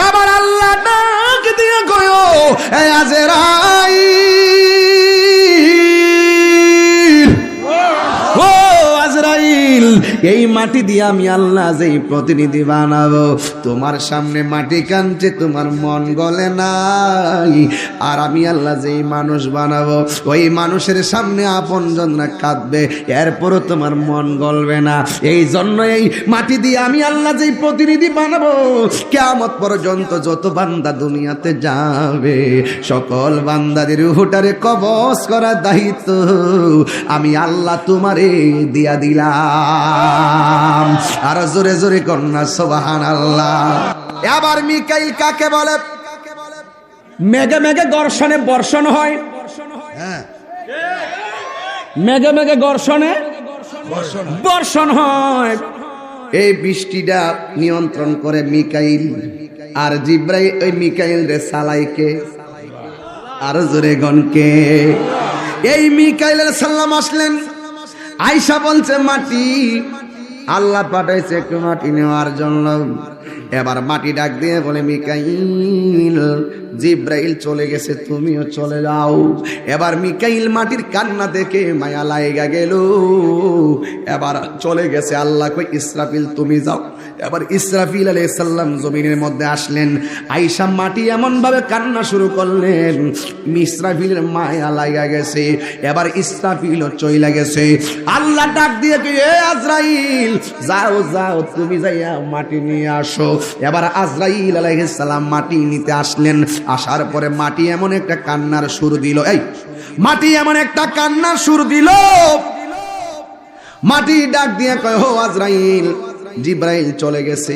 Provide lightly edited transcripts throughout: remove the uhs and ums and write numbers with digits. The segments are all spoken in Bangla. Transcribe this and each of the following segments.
এবার আল্লাহ ডাক দিয়ে কয়ো এ আজরাইল, ও আজরাইল, এই মাটি দিয়ে আমি আল্লাহ যেই প্রতিনিধি বানাবো, তোমার সামনে মাটি কাঁদছে, তোমার মন গলে নাই। আর আমি আল্লাহ যেই মানুষ বানাবো, ওই মানুষের সামনে আপনজনরা কাঁদবে, এরপরও তোমার মন গলবে না। এই জন্য এই মাটি দিয়ে আমি আল্লাহ যেই প্রতিনিধি বানাবো, কিয়ামত পর্যন্ত যত বান্দা দুনিয়াতে যাবে, সকল বান্দাদের রূহটারে কবজ করার দায়িত্ব আমি আল্লাহ তোমারে দিয়া দিলাম। আর জোরে জোরে কন্যা সুবহানাল্লাহ। এবার মিকাইল কাকে বলে? মেঘে মেঘে ঘর্ষণে বর্ষণ হয়, মেঘে মেঘে ঘর্ষণে বর্ষণ হয়। এই বৃষ্টিটা নিয়ন্ত্রণ করে মিকাইল, আর জিব্রাইল ওই মিকাইল রে সালাইকে। আর জোরে গনকে। এই মিকাইলের সালাম আসলেন, আয়েশা বলছে মাটি আল্লাহ পাঠাইছে একটু মাটি নেওয়ার জন্য। এবার মাটি ডাক দিয়ে বলে মিকাইল, জিব্রাইল চলে গেছে, তুমিও চলে যাও। এবার মিকাইল মাটির কান্না দেখে মায়া লাইগা গেল, এবার চলে গেছে। আল্লাহ কই ইসরাফিল তুমি যাও। এবার ইসরাফিল আলাইহিস সালাম জমিনের মধ্যে আসলেন। আয়েশা মাটি এমন ভাবে কান্না শুরু করলেন, ইসরাফিলের মায়া লাইগা গেছে। এবার ইসরাফিলও চলে গেছে। আল্লাহ ডাক দিয়ে কি এ আজরাইল যাও যাও, তুমি যাইয়া মাটি নিয়ে আসো। এবার আজরাইল আলাইহিস সালাম মাটি নিতে আসলেন। আসার পরে মাটি এমন একটা কান্নার সুর দিল, এই মাটি এমন একটা কান্নার সুর দিল, মাটি ডাক দিয়ে কয় ও আজরাইল, জিব্রাইল চলে গেছে,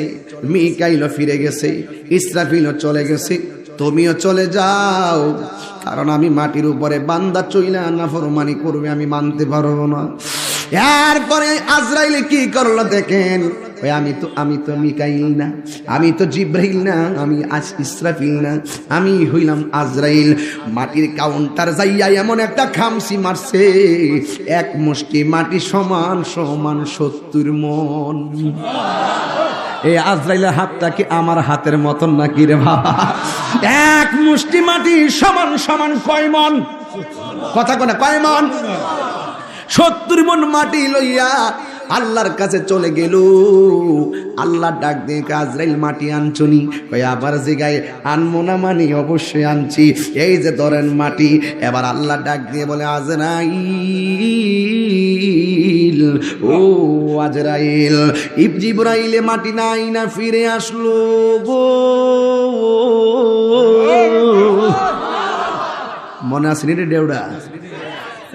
মিকাইলও ফিরে গেছে, ইসরাফিলও চলে গেছে, তুমিও চলে যাও। কারণ আমি মাটির উপরে বান্দা চইলা নাফরমানি করবে, আমি মানতে পারবো না। এরপরে আজরাইল কি করলো দেখেন, আমি তো মিকাইল না, আমি তো জিব্রাইল না, আমি ইসরাফিল না, আমি হইলাম আজরাইল। মাটির কাউন্টার যাইয়া এমন একটা খামসি মারছে, এক মুষ্টি মাটি সমান সমান 70 মন। এই আজরাইলের হাতটা কি আমার হাতের মতন নাকি রে বাবা? এক মুষ্টি মাটি সমান সমান কয় মন? কথা কোনা কয় মন? 70 মন মাটি লইয়া আল্লাহর কাছে চলে গেল। আল্লাহ ডাক দিয়ে আজরাইল মাটি আনছুনি? কই আবার জিগায় আনমো না, মানি অবশ্যই আনছি, এই যে ধরেন মাটি। এবার আল্লাহ ডাক দিয়ে বলে আজরাইল, ও আজরাইল, জিবরাইলে মাটি নাই না ফিরে আসলো গো। মনে আসেনি রে দেউড়া?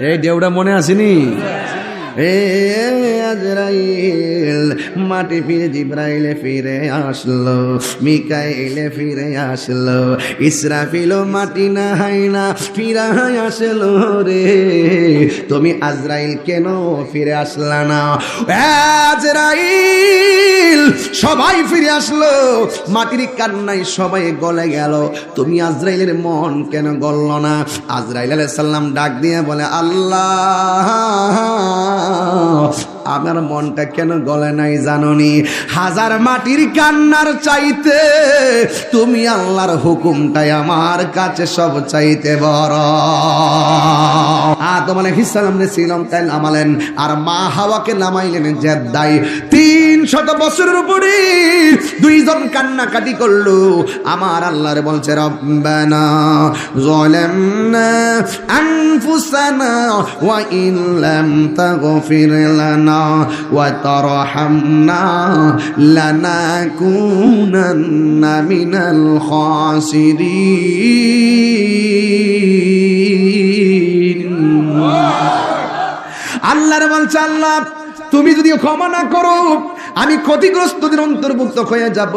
এই দেউড়া মনে আসেনি? এ আজরাইল মাটি ফিরে, জিব্রাইলে ফিরে আসলো, মিকাইলে ফিরে আসলো, ইসরাফিল মাটি না হাই না ফিরে আসলো রে। তুমি আজরাইল কেন ফিরে আসলা না? আজরাইল সবাই ফিরে আসলো, মাটির কান্নায় সবাই গলে গেল, তুমি আজরাইলের মন কেন গলল না? আজরাইল আলাইহিস সালাম ডাক দিয়ে বলে আল্লাহ, আমার মনটা কেন গলে নাই জানোনি? হাজার মাটির কান্নার চাইতে তুমি আল্লাহর হুকুমটাই আমার কাছে সব চাইতে বড়। আদম আলাইহিস সালাম রে শ্রীলঙ্কায় নামালেন, আর মা হাওয়াকে নামাইলেন জেদ্দায়। 300 বছরের উপরে দুইজন কান্নাকাটি করলো। আমার আল্লাহরে বলছে রব্বানা যালামনা আনফুসানা ওয়া ইন লাম তাগফির লানা ওয়া তারহামনা লানাকুনান্না মিনাল খাসিরিন। আল্লাহর বলছে আল্লাহ তুমি যদি ক্ষমা না করো আমি ক্ষতিগ্রস্তদের অন্তর্ভুক্ত হয়ে যাব।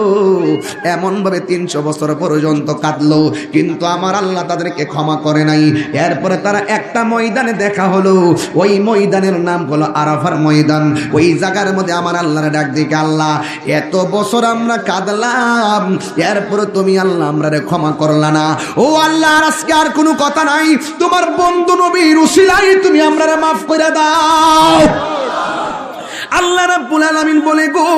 এমন ভাবে 300 বছর পর্যন্ত কাঁদলো, কিন্তু আমার আল্লাহ তাদেরকে ক্ষমা করে নাই। এরপরে তারা একটা ময়দানে দেখা হলো, ওই ময়দানের নাম হলো আরাফার ময়দান। ওই জায়গার মধ্যে আমার আল্লাহর ডাক দিকে, আল্লাহ এত বছর আমরা কাঁদলাম, এরপরে তুমি আল্লাহ আমরারে ক্ষমা করলা না। ও আল্লাহ আজকে আর কোনো কথা নাই, তোমার বন্ধু নবীর উসিলায় তুমি আমরারে মাফ করে দাও। আল্লাহ রাব্বুল আলামিন বলে গো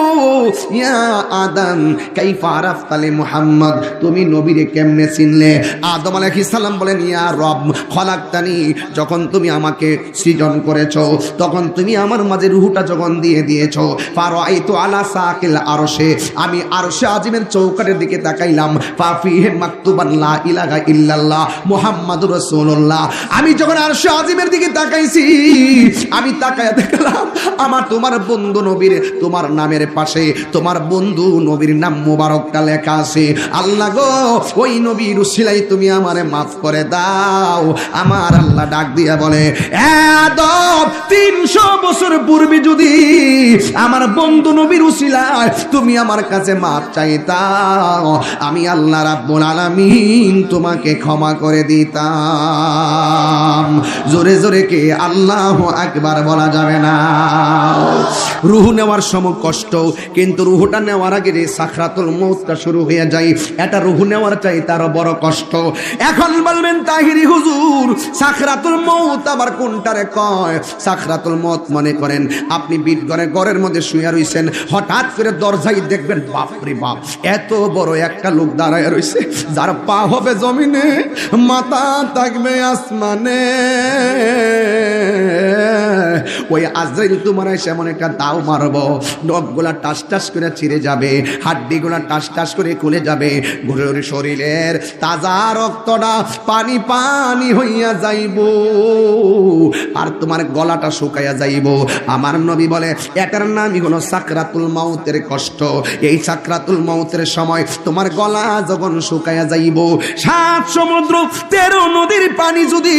ইয়া আদম কাইফা আরাফতা লি মুহাম্মদ, তুমি নবীরে কেমনে চিনলে? আদম আলাইহিস সালাম বলেন ইয়া রব খলাকতানি, যখন তুমি আমাকে সৃজন করেছো তখন তুমি আমার মাঝে রূহটা যখন দিয়ে দিয়েছো, ফারাইতু আলা সাকিল আরশে, আমি আরশে আজিমের চৌকাঠের দিকে তাকাইলাম, ফাফিহে মাকতুবান লা ইলাহা ইল্লাল্লাহ মুহাম্মাদুর রাসূলুল্লাহ। আমি যখন আরশে আজিমের দিকে তাকাইছি, আমি তাকায়া দেখলাম আমার তোমার বন্ধু নবীর তোমার নামের পাশে তোমার বন্ধু নবীর নাম মোবারকটা লেখা আছে। আল্লাহ গো ওই নবীর উসিলাই তুমি আমারে মাফ করে দাও। আমার আল্লাহ ডাক দিয়া বলে আদম 300 বছর পূর্বে যদি আমার বন্ধু নবীর উসিলায় তুমি আমার কাছে মাফ চাইতাও, আমি আল্লাহ রাব্বুল আলামিন তোমাকে ক্ষমা করে দিতাম। জোরে জোরে কে আল্লাহু আকবার বলা যাবে না? রূহ নেওয়ার সময় কষ্ট, কিন্তু রূহটা নেওয়ার আগে যে সাকরাতুল মউতটা শুরু হয়ে যায়, এটা রূহ নেওয়ার চাই তার বড় কষ্ট। এখন বলবেন তাহিরি হুজুর সাকরাতুল মউত আবার কোনটারে কয়? সাকরাতুল মউত মনে করেন আপনি ঘরের মধ্যে শুয়ে রইছেন, হঠাৎ করে দরজায় দেখবেন বাপরে বাপ এত বড় একটা লোক দাঁড়ায় রইছে, যার পা হবে জমিনে মাথা থাকবে আসমানে। ওই আজরাইল তোমার এসে এমন একটা দাও মারবো, নখগুলা টাস টাস করে ছিঁড়ে যাবে, হাড্ডিগুলা টাস টাস করে খুলে যাবে, ঘুরে শরীরের তাজা রক্তটা পানি পানি হইয়া যাইব, আর তোমার গলাটা শুকাইয়া যাইব। আমার নবী বলে এটার নামই হলো সাকরাতুল মাউতের কষ্ট। এই সাকরাতুল মাউতের সময় তোমার গলা যখন শুকাইয়া যাইব, 7 সমুদ্র 13 নদীর পানি যদি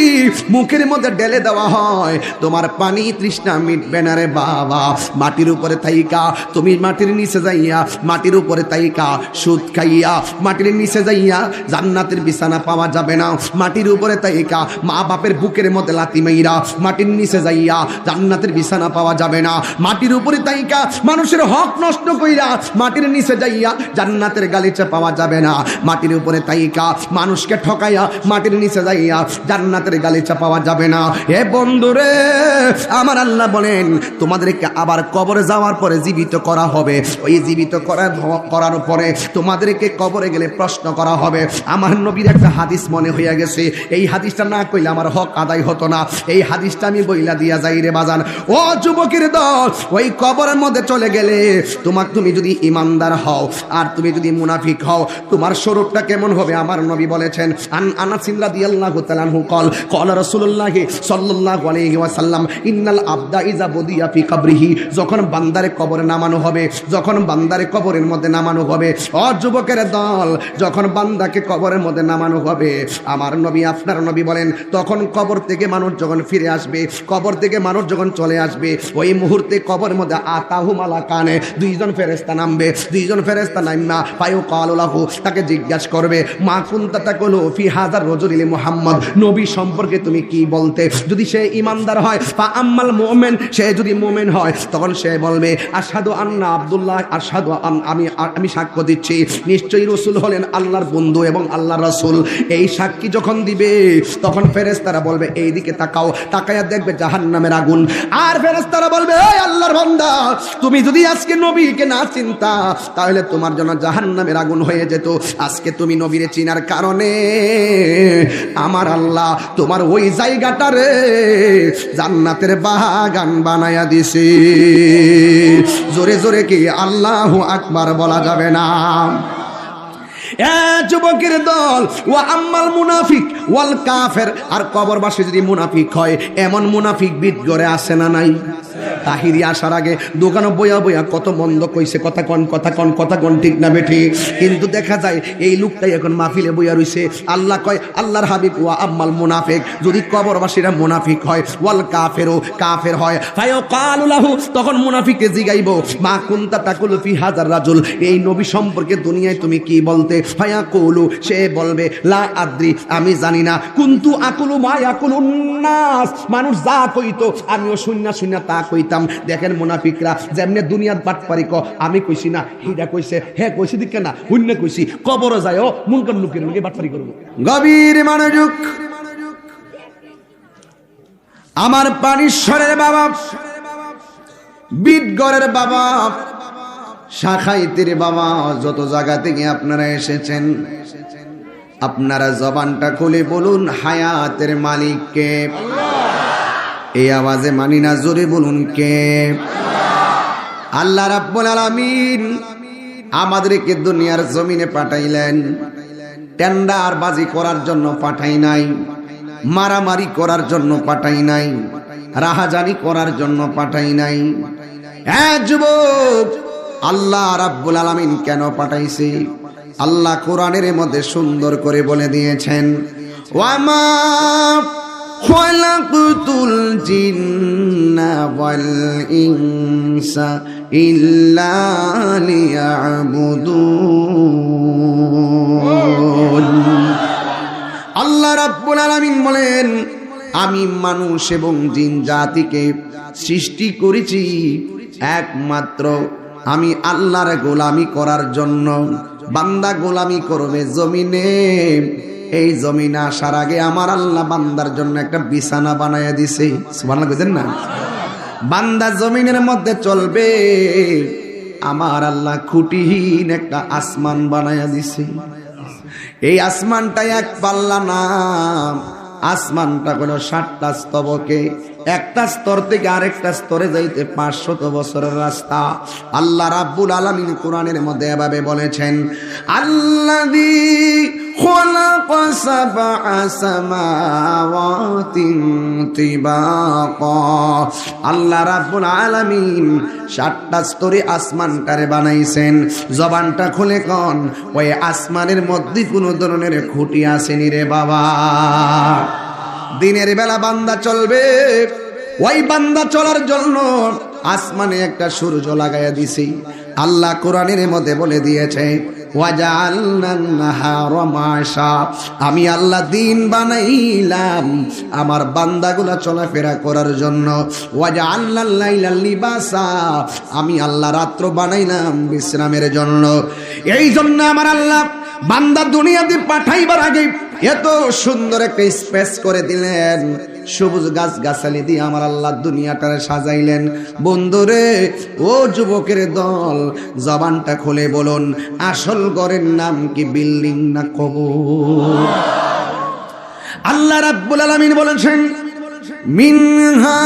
মুখের মধ্যে ঢেলে দেওয়া হয়, তোমার পানি তৃষ্ণা মিটবে না রে বাবা। মাটির উপরে থাইকা তুমি মাটির নিচে যাইয়া, মাটির উপরে থাইকা সুদ খাইয়া মাটির নিচে যাইয়া জান্নাতের বিছানা পাওয়া যাবে না। মাটির উপরে থাইকা মা বাপের বুকের মধ্যে লাথি মাইরা মাটির নিচে যাইয়া জান্নাতের বিছানা পাওয়া যাবে না। মাটির উপরে থাইকা মানুষের হক নষ্ট কইরা মাটির নিচে যাইয়া জান্নাতের গালিচা পাওয়া যাবে না। মাটির উপরে থাইকা মানুষকে ঠকাইয়া মাটির নিচে যাইয়া জান্নাতের গালিচা পাওয়া যাবে না। এ বন্ধুরে আমার আল্লাহ বলেন তোমাদেরকে আবার কবরে যাওয়ার পরে জীবিত করা হবে। ওই জীবিত করার পরে তোমাদেরকে কবরে গেলে প্রশ্ন করা হবে। আমার নবীর একটা হাদিস মনে হইয়া গেছে, এই হাদিসটা না কইলে আমার হক আদায় হতো না। এই হাদিসটা আমি বইলা দিয়া যাই রে বাজান। ও যুবকের দল, ওই কবরের মধ্যে চলে গেলে তুমি যদি ইমানদার হও আর তুমি যদি মুনাফিক হও, তোমার স্বরূপটা কেমন হবে? আমার নবী বলেছেন আনাস রাদিয়াল্লাহু তাআলা আনহু قال রাসূলুল্লাহ সাল্লাল্লাহু আলাইহি ওয়াসাল্লাম ইন্নাল আবদা ইযা বুদিয়া ফি কবরিহি, যখন বান্দারে কবরে নামানো হবে, যখন বান্দারে কবরের মধ্যে নামানো হবে, ও যুবকের দল, যখন বান্দাকে কবরের মধ্যে নামানো হবে, আমার নবী আপনার নবী বলেন তখন কবর থেকে মানুষ যখন ফিরে আসবে, কবর থেকে মানুষ যখন চলে আসবে, ওই মুহূর্তে কবরের মধ্যে আতাহু মালাকানে, 2 জন ফেরেশতা নামবে। 2 জন ফেরেশতা নামা পায়ু কালু লাহু, তাকে জিজ্ঞাসা করবে মা কুনতা তাকুলু ফি হাযার রাজুলিল মুহাম্মদ, নবী সম্পর্কে তুমি কি বলতে? যদি সে ইমানদার হয়, ফা আম্মাল মুমিন, সে যদি মুমিন হয়, তখন সে বলবে আশহাদু আন্না আব্দুল্লাহ, আশহাদু আমি সাক্ষ্য দিচ্ছি নিশ্চয়ই রাসূল হলেন আল্লাহর বন্ধু এবং আল্লাহর রাসূল। এই সাক্ষী যখন দিবে, তখন ফেরেশতারা বলবে এই দিকে তাকাও, তাকায়া দেখবে জাহান্নামের আগুন। আর ফেরেশতারা বলবে এই আল্লাহর বান্দা, তুমি যদি আজকে নবীকে না চিনতা, তাহলে তোমার জন্য জাহান্নামের আগুন হয়ে যেত। আজকে তুমি নবীরে চিনার কারণে আমার আল্লাহ তোমার ওই জায়গাটারে জান্নাতের বাগান বানায়া দিছে। জোরে জোরে কি আল্লাহু আকবার বলা যাবে না? যুবকের দল, ওয়া আম্মাল মুনাফিক ওয়াল কাফের, আর কবরবাসী যদি মুনাফিক হয়, এমন মুনাফিক বিদ গড়ে আসে না নাই? তাহিরি আসার আগে দোকানে বইয়া বইয়া কত মন্দ কইছে, কথা কন ঠিক না বেঠি, কিন্তু দেখা যায় এই লোকটাই এখন মাহফিলে বইয়া রইছে। আল্লাহ কয় আল্লাহর হাবিব ওয়া আম্মাল মুনাফিক, যদি কবরবাসীরা মুনাফিক হয়, ওয়াল কাফেরও কাফের হয়, ফায়াকালু লাহু, তখন মুনাফিককে জিগাইবো মা কুনতা তাকুলু ফি হাযার রাজুল, এই নবী সম্পর্কে দুনিয়ায় তুমি কি বলতে? ফায়াকুলু, সে বলবে লা আদ্রি, আমি জানি না, কুনতু আকুলু মা ইয়াকুলুন নাস, মানুষ যা কইতো আমিও শুননা তা কইতাম। দেখেন মুনাফিকরা যেমনে দুনিয়ার বাটপারি আমি কইছি না, হিডা কইছে, হে কইছি দিকে না, অন্য কইছি, কবরে যায়ও মুনকার লোকের লোকে বাটপারি করব। গভীর মনোযোগ আমার পানিশ্বরের বাবা, বিটগড়ের বাবা, শাখাইতের বাবা, যত জায়গা থেকে আপনারা এসেছেন, আপনারা জবানটা খুলে বলুন হায়াতের মালিক কে? এই আওয়াজে মানি না, জোরে বলুন কে? আল্লাহ রাব্বুল আলামিন আমাদেরকে দুনিয়ার জমিনে পাঠাইলেন, টেন্ডারবাজি করার জন্য পাঠাই নাই, মারামারি করার জন্য পাঠাই নাই, রাহাজানি করার জন্য পাঠাই নাই। যুবক, আল্লাহ রাব্বুল আলামিন কেন পাঠাইছে? আল্লাহ কোরআনের মধ্যে সুন্দর করে বলে দিয়েছেন, ওয়ামা খালাকুতুল জিন্না ওয়াল ইনসা ইল্লা লিয়াবুদুন। আল্লাহ রাব্বুল আলামিন বলেন, আমি মানুষ এবং জিন জাতিকে সৃষ্টি করেছি একমাত্র আমি আল্লাহর গোলামি করার জন্য। বান্দা গোলামি করবে জমিনে, এই জমিনে আসার আগে আমার আল্লাহ বান্দার জন্য একটা বিছানা বানায়া দিছে। সুবহানাল্লাহ বুঝেন না? বান্দা জমিনের মধ্যে চলবে, আমার আল্লাহ খুঁটিহীন একটা আসমান বানায়া দিছে। এই আসমানটা এক পাল্লা না, আসমানটা হলো 7টা স্তবকে, একটা স্তর থেকে আরেকটা স্তরে যাইতে 500 বছরের রাস্তা। আল্লাহ রাব্বুল আলামিন কোরআনের মধ্যে এভাবে বলেছেন, আল্লাযী খালাকা সাবআ সামাওয়াতিন তিবাকা। আল্লাহ রাব্বুল আলামিন 7টা স্তরে আসমানটারে বানাইছেন। জবানটা খুলে কোন, ওই আসমানের মধ্যে কোনো ধরনের খুঁটি আসেনি রে বাবা। দিনের বেলা বান্দা চলবে, ওই বান্দা চলার জন্য আসমানে একটা সূর্য লাগাইয়া দিছি। আল্লাহ কোরআনের মধ্যে বলে দিয়েছে, ওয়াজআলনান নাহারা মাশা। আমি আল্লাহ দিন বানাইলাম আমার বান্দাগুলা চলাফেরা করার জন্য। ওয়াজআলনাল লাইলা লিবাসা। আমি আল্লাহ রাত্র বানাইলাম বিশ্রামের জন্য। এই জন্য আমার আল্লাহ বান্দা দুনিয়াতে পাঠাইবার আগে এত সুন্দর একটা স্পেস করে দিলেন, সবুজ গাছ গাছালি দিয়ে আমার আল্লাহ দুনিয়াটারে সাজাইলেন। বন্ধুরে, ও যুবকের দল, জবানটা খুলে বলুন, আসল ঘরের নাম কি বিল্ডিং না কবর? আল্লাহ রাব্বুল আলামিন বলেছেন, মিনহা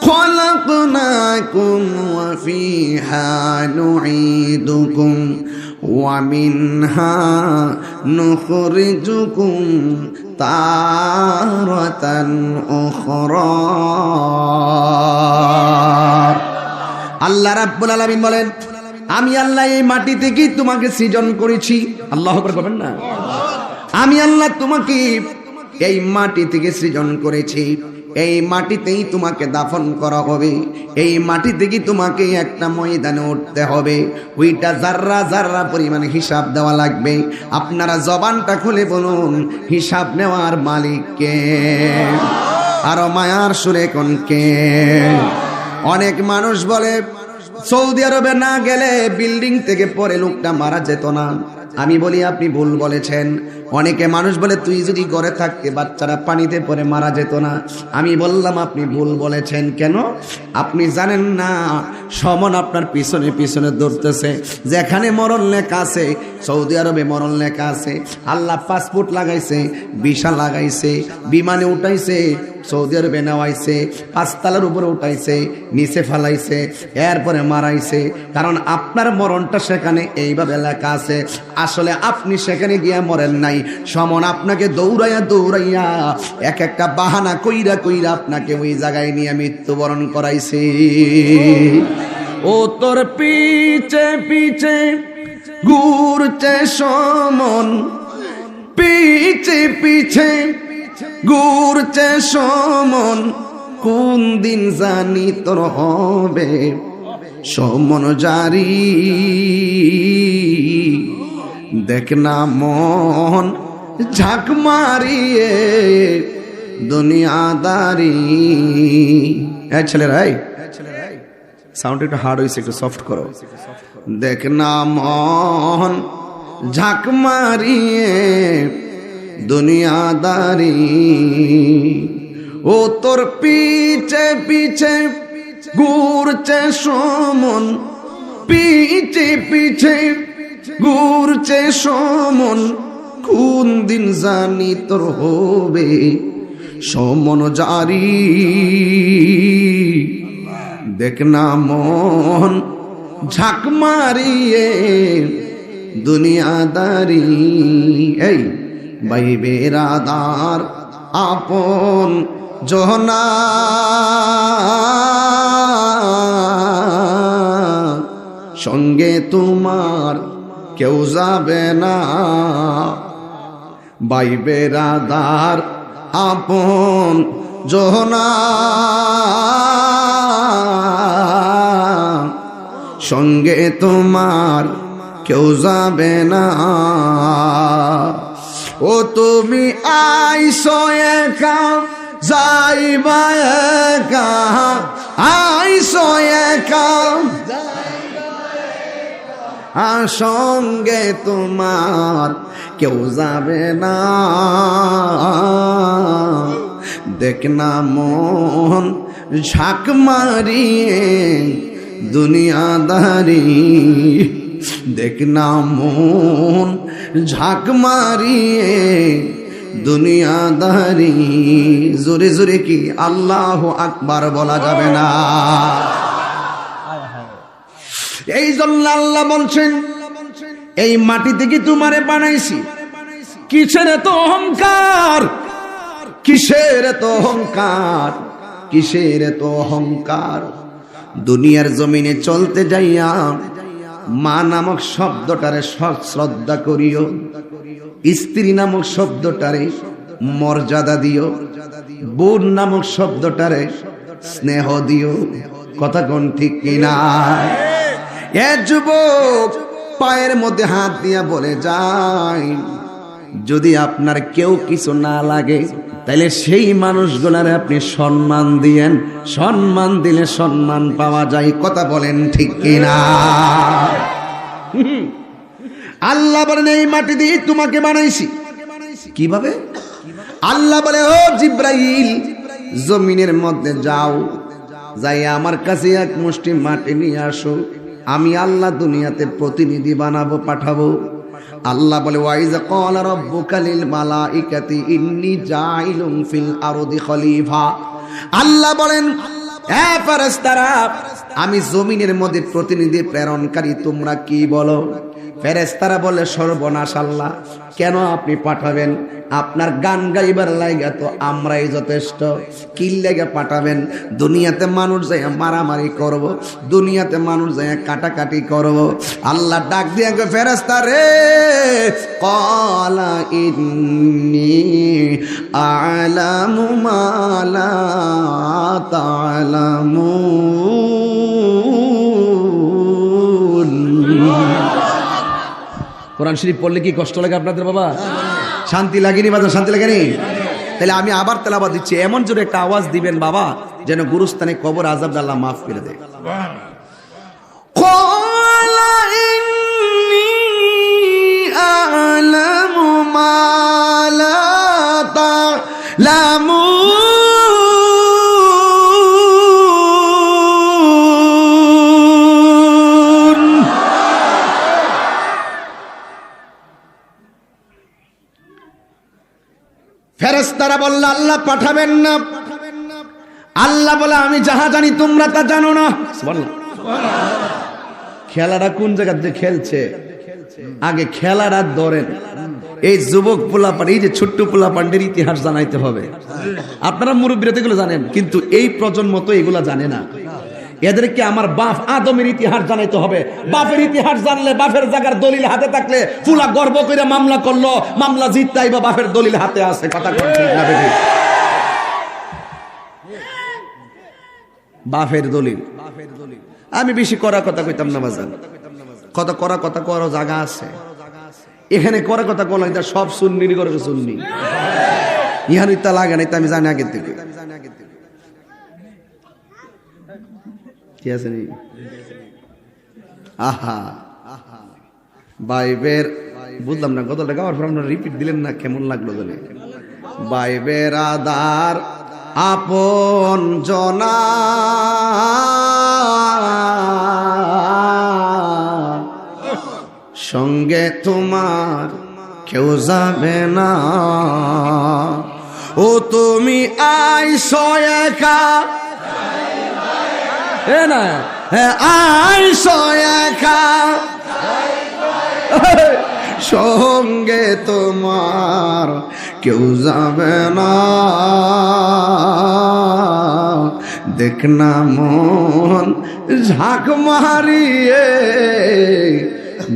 খলাকনাকুম ওয়া ফিহা নুঈদুকুম ওয়া মিনহা নুখরিজুকুম তারাতান উখরা। আল্লাহ রাব্বুল আলামিন বলেন, আমি আল্লাহ এই মাটি থেকেই তোমাকে সৃজন করেছি। আল্লাহু আকবার বলেন না? আমি আল্লাহ তোমাকে এই মাটি থেকে সৃজন করেছি, এই মাটিতেই তোমাকে দাফন করা হবে, এই মাটি থেকে তোমাকে একটা ময়দানে উঠতে হবে, ওইটা জাররা জাররা পরিমাণে হিসাব দেওয়া লাগবে। আপনারা জবানটা খুলে বলুন, হিসাব নেওয়ার মালিক কে? আরো মায়ার সুরে কোন কে? অনেক মানুষ বলে সৌদি আরবে না গেলে বিল্ডিং থেকে পরে লোকটা মারা যেত না। আমি বলি আপনি ভুল বলেছেন। অনেকে মানুষ বলে তুই যদি ঘরে থাকতে বাচ্চারা পানিতে পড়ে মারা যেত না। আমি বললাম আপনি ভুল বলেছেন। কেন? আপনি জানেন না সমান আপনার পিছনে পিছনে দৌড়তেছে। যেখানে মরণ লেখা আছে, সৌদি আরবে মরণ লেখা আছে, আল্লাহ পাসপোর্ট লাগাইছে, ভিসা লাগাইছে, বিমানে উঠাইছে, সৌদি আরবে নেওয়াইছে, 5 তলার উপরে উঠাইছে, নিচে ফালাইছে, এরপরে মারাইছে। কারণ আপনার মরণটা সেখানে এইভাবে লেখা আছে। আসলে আপনি সেখানে গিয়ে মরেন নাই, সমন আপনাকে দৌড়াইয়া দৌড়াইয়া এক একটা বাহানা কইরা কইরা আপনাকে ওই জায়গায় নিয়ে মৃত্যুবরণ করাইছে। ও তোর পিছে পিছে ঘুরছে সমন, পিছে পিছে ঘুরছে সমন, কোন দিন জানি তোর হবে সমন জারি। দেখ না মন ঝাঁক মারিয়ে দুনিয়াদারি। ছেলেরাই সাউন্ড একটু হার্ড হয়েছে, একটু সফট করো। দেখ না মন ঝাঁক মারিয়ে দুনিয়াদারি, ও তোর পিছে পিছে ঘুরছে সমন পিছে পিছে, ঘুরছে সমন কোন দিন জানি তোর হবে সমন জারি। দেখ না মন ঝাঁক মারিয়ে দুনিয়াদারি, এই ভাই বেরাদার আপন জহনা সঙ্গে তোমার কেউ যাবে না। ভাই বেরাদার আপন জহনা সঙ্গে তোমার কেউ যাবে না। ও তুমি আইসো একা যাইবা একা, আইসো একা সঙ্গে তোমার কেউ যাবে না। দেখ না মন ঝাঁক মারিয়ে দুনিয়াদারি, দেখ না মন ঝাঁক মারিয়ে দুনিয়াদারি। জোরে জোরে কি আল্লাহু আকবার বলা যাবে না? এই জন্য আল্লাহ বলছেন এই মাটি থেকে তোমারে বানাইছি, কিসের এত অহংকার, কিসের এত অহংকার, কিসের এত অহংকার। দুনিয়ার জমিনে চলতে যাইয়া মা নামক শব্দটারে শ্রদ্ধা করিও, স্ত্রী নামক শব্দটারে মর্যাদা দিও, বোন নামক শব্দটারে স্নেহ দিও। কথা কোন ঠিক কিনা? এ যুবক পায়ের মধ্যে হাত দিয়া বলে যায়, যদি আপনার কেউ কিছু না লাগে তাহলে সেই মানুষগুলারে আপনি সম্মান দিয়েন, সম্মান দিলে সম্মান পাওয়া যায়। কথা বলেন ঠিক কিনা? আল্লাহ বলেন এই মাটি দিয়ে তোমাকে বানাইছি। কিভাবে? আল্লাহ বলে ও জিব্রাইল জমিনের মধ্যে যাও, যাই আমার কাছে এক মুষ্টি মাটি নিয়ে আসো, আমি আল্লাহ দুনিয়াতে প্রতিনিধি বানাবো, পাঠাবো। আল্লাহ বলে ওয়াইজা ক্বালা রাব্বুকা লিল মালাইকাতি ইন্নী জাইলুন ফিল আরদি খলিফা। আল্লাহ বলেন এ ফেরেশতারা, আমি জমিনের মধ্যে প্রতিনিধি প্রেরণকারী, তোমরা কি বলো? ফেরেশতারা বলে সর্বনাশ আল্লাহ, কেন আপনি পাঠাবেন? আপনার গান গাইবার লাগা তো আমরাই যথেষ্ট, কি লেগে পাঠাবেন? দুনিয়াতে মানুষ যায় মারামারি করব, দুনিয়াতে মানুষ যায় কাটাকাটি করব। আল্লাহ ডাক দিয়ে ফেরেশতা রে, ক্বালা ইন্নী আ'লামু মা লা তা'লামুন। কোরআন শরীফ পড়লে কি কষ্ট লাগে আপনাদের বাবা? শান্তি লাগেনি বাজার? শান্তি লাগেনি? তাহলে আমি আবার তেলাওয়াত দিচ্ছি, এমন জোরে একটা আওয়াজ দিবেন বাবা যেন গুরুস্থানে কবর আযাব আল্লাহ মাফ করে দেয়। ক্বালা ইন্নী আ'লামু মা লা তা'লামুন। ফেরেশতারা বলল আল্লাহ পাঠাবেন না। আল্লাহ বলে আমি যাহা জানি তোমরা তা জানো না। খেলাটা কোন জায়গাতে খেলছে আগে খেলাটা ধরেন। এই যুবক পোলাপান, এই যে ছোট্ট পোলাপানদের ইতিহাস জানাইতে হবে। আপনারা মুরব্বীরা এগুলো জানেন, কিন্তু এই প্রজন্ম তো এগুলা জানে না। এদেরকে আমার বাপ আদমের ইতিহাস জানাইতে হবে। বাপের ইতিহাস জানলে, বাপের জায়গার দলিল হাতে থাকলে ফুলা গর্ব করে মামলা করলো, মামলা জিততাই বা বাপের দলিল হাতে আছে। কথা ঠিক না বেশি? বাপের দলিল। আমি বেশি করা কথা কইতাম না বাজান, কত করা কথা করার জায়গা আছে। এখানে করা কথা কলা সব সুন্নি করে সুন্নি, ইহানি তা লাগে নাই, আমি জানি আগের থেকে। কি আছে নি? আহা বাইবের বুঝলাম না গতটা গাওয়ার পর আপনারা রিপিট দিলেন না, কেমন লাগলো জানি? বাইবের আদার আপন জনা সঙ্গে তোমার কেউ যাবে না। ও তুমি আইসো একা, এ না আইসো একা, সঙ্গে তোমার কেউ যাবে না। দেখ না মন ঝাঁক মারিয়ে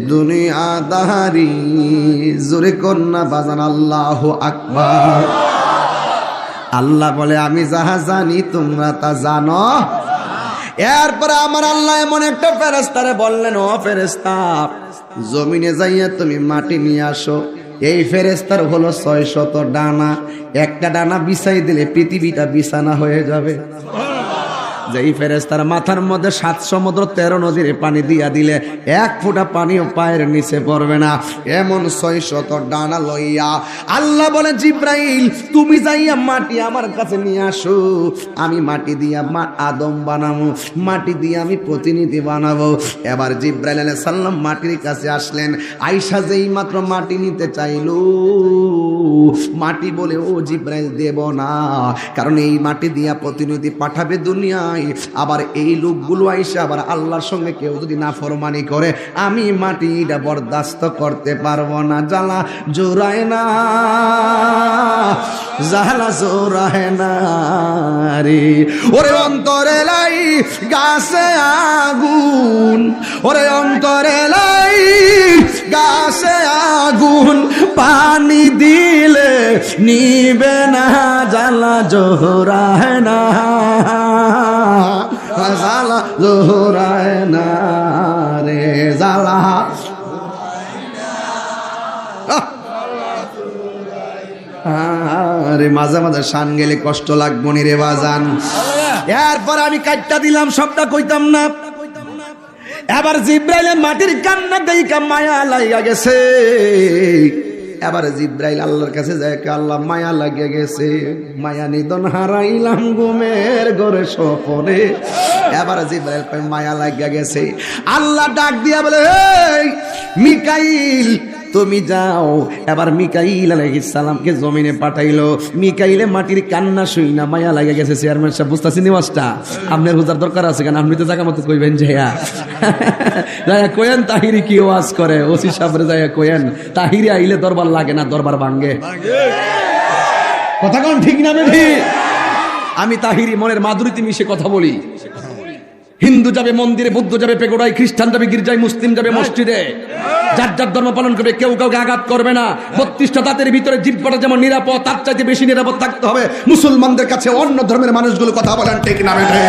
দুনিয়াদারি, জোরে কন্যা বাজান আল্লাহু আকবার। আল্লাহ বলে আমি যাহা জানি তোমরা তা জানো। এরপরে আমার আল্লাহ এমন একটা ফেরেশতারে বললেন, ও ফেরেশতা জমিনে যাইয়া তুমি মাটি নিয়ে আসো। এই ফেরেশতার হলো 600 ডানা, একটা ডানা বিছাই দিলে পৃথিবীটা বিছানা হয়ে যাবে। যেই ফেরেশতার মাথার মধ্যে 7 সমুদ্র 13 নদীর পানি দিয়া দিলে 1 ফোঁটা পানিও পায়ের নিচে পড়বে না, এমন 600 ডানা লইয়া আল্লাহ বলে জিব্রাইল তুমি যাইয়া মাটি আমার কাছে নিয়ে আসো। আমি মাটি দিয়া আদম বানাবো, মাটি দিয়ে আমি প্রতিনিধি বানাবো। এবার জিব্রাইল আলাইহিস সালাম মাটির কাছে আসলেন। আয়েশা যেই মাত্র মাটি নিতে চাইলো, মাটি বলে ও জিব্রাইল দেব না, কারণ এই মাটি দিয়া প্রতিনিধি পাঠাবে দুনিয়ায়। আবার এই লোকগুলো আইসা আবার আল্লাহর সঙ্গে কেউ যদি নাফরমানি করে, আমি মাটিটা বরদাস্ত করতে পারবো না। জ্বালা জোড়ায় না, জ্বালা জোড়ায় না রে। ওরে অন্তরে লাই গাছে আগুন, ওরে অন্তরে লাই গাছে আগুন, পানি দিলে নিবে না, জ্বালা জোড়ায় না, জ্বালা জোড়ায় না রে, জ্বালা আরে মাঝে মাঝে শান গেলে কষ্ট লাগবো নি রে বাজান। এরপর আমি কাটটা দিলাম, সবটা কইতাম না। এবার জিব্রাইল মাটির কান্না দেইকা মায়া লাগা গেছে। এবার জিব্রাইল আল্লাহর কাছে যায়, আল্লাহ মায়া লাগে গেছে, মায়া নিদন হারাইলাম ঘুমের ঘরে স্বপনে। এবার জিব্রাইল মায়া লাগা গেছে। আল্লাহ ডাক দিয়া বলে, এই মিকাইল তুমি যাও। এবার মিকাইল আলাইহিস সালামকে জমিনে পাঠাইলো। মিকাইলে মাটির কান্না শুই না মায়া লাগে গেছে। চেয়ারম্যান সাহেব বুঝতেছি নিবাসটা আপনার হুজার দরকার আছে কেন? আপনি তো জায়গা মতো কইবেন যাইয়া যাইয়া কোয়েন তাহিরি কি ওয়াজ করে, ওসি সাহেবরে যাইয়া কোয়েন তাহিরি আইলে দরবার লাগে না, দরবার ভাঙ্গে। কথা কোন ঠিক না বেঠি? আমি তাহিরি মনের মাধুরীতে মিশে কথা বলি। হিন্দু যাবে মন্দিরে, বৌদ্ধ যাবে পেগোড়ায়, খ্রিস্টান যাবে গির্জায়, মুসলিম যাবে মসজিদে, যার যার ধর্ম পালন করবে, কেউ কাউকে আঘাত করবে না। 32টা দাঁতের ভিতরে জিহ্বাটা যেমন নিরাপদ, তার চাইতে বেশি নিরাপদ থাকতে হবে মুসলমানদের কাছে অন্য ধর্মের মানুষগুলো। কথা বলেন ঠিক না বেঠে?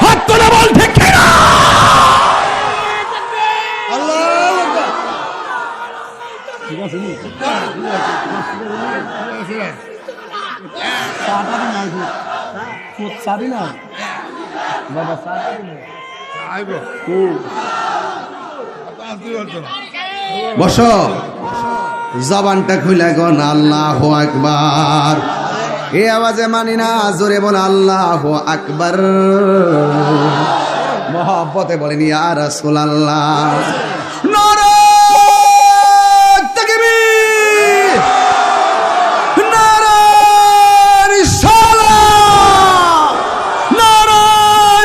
হাত তোলা বল ঠিক না? আল্লাহু আকবার। ঠিক আছে নি? সাদা না ফুট সাদি না বাবা, সাদি না আইবো কো বসো, জবানটা খুলে গন আল্লাহু আকবার। এই আওয়াজে মানি না, জোরে বল আল্লাহু আকবার। মহব্বতে বলেন ইয়া রাসূলুল্লাহ। নারে তাকবীর, নারে রিসালাত, নারে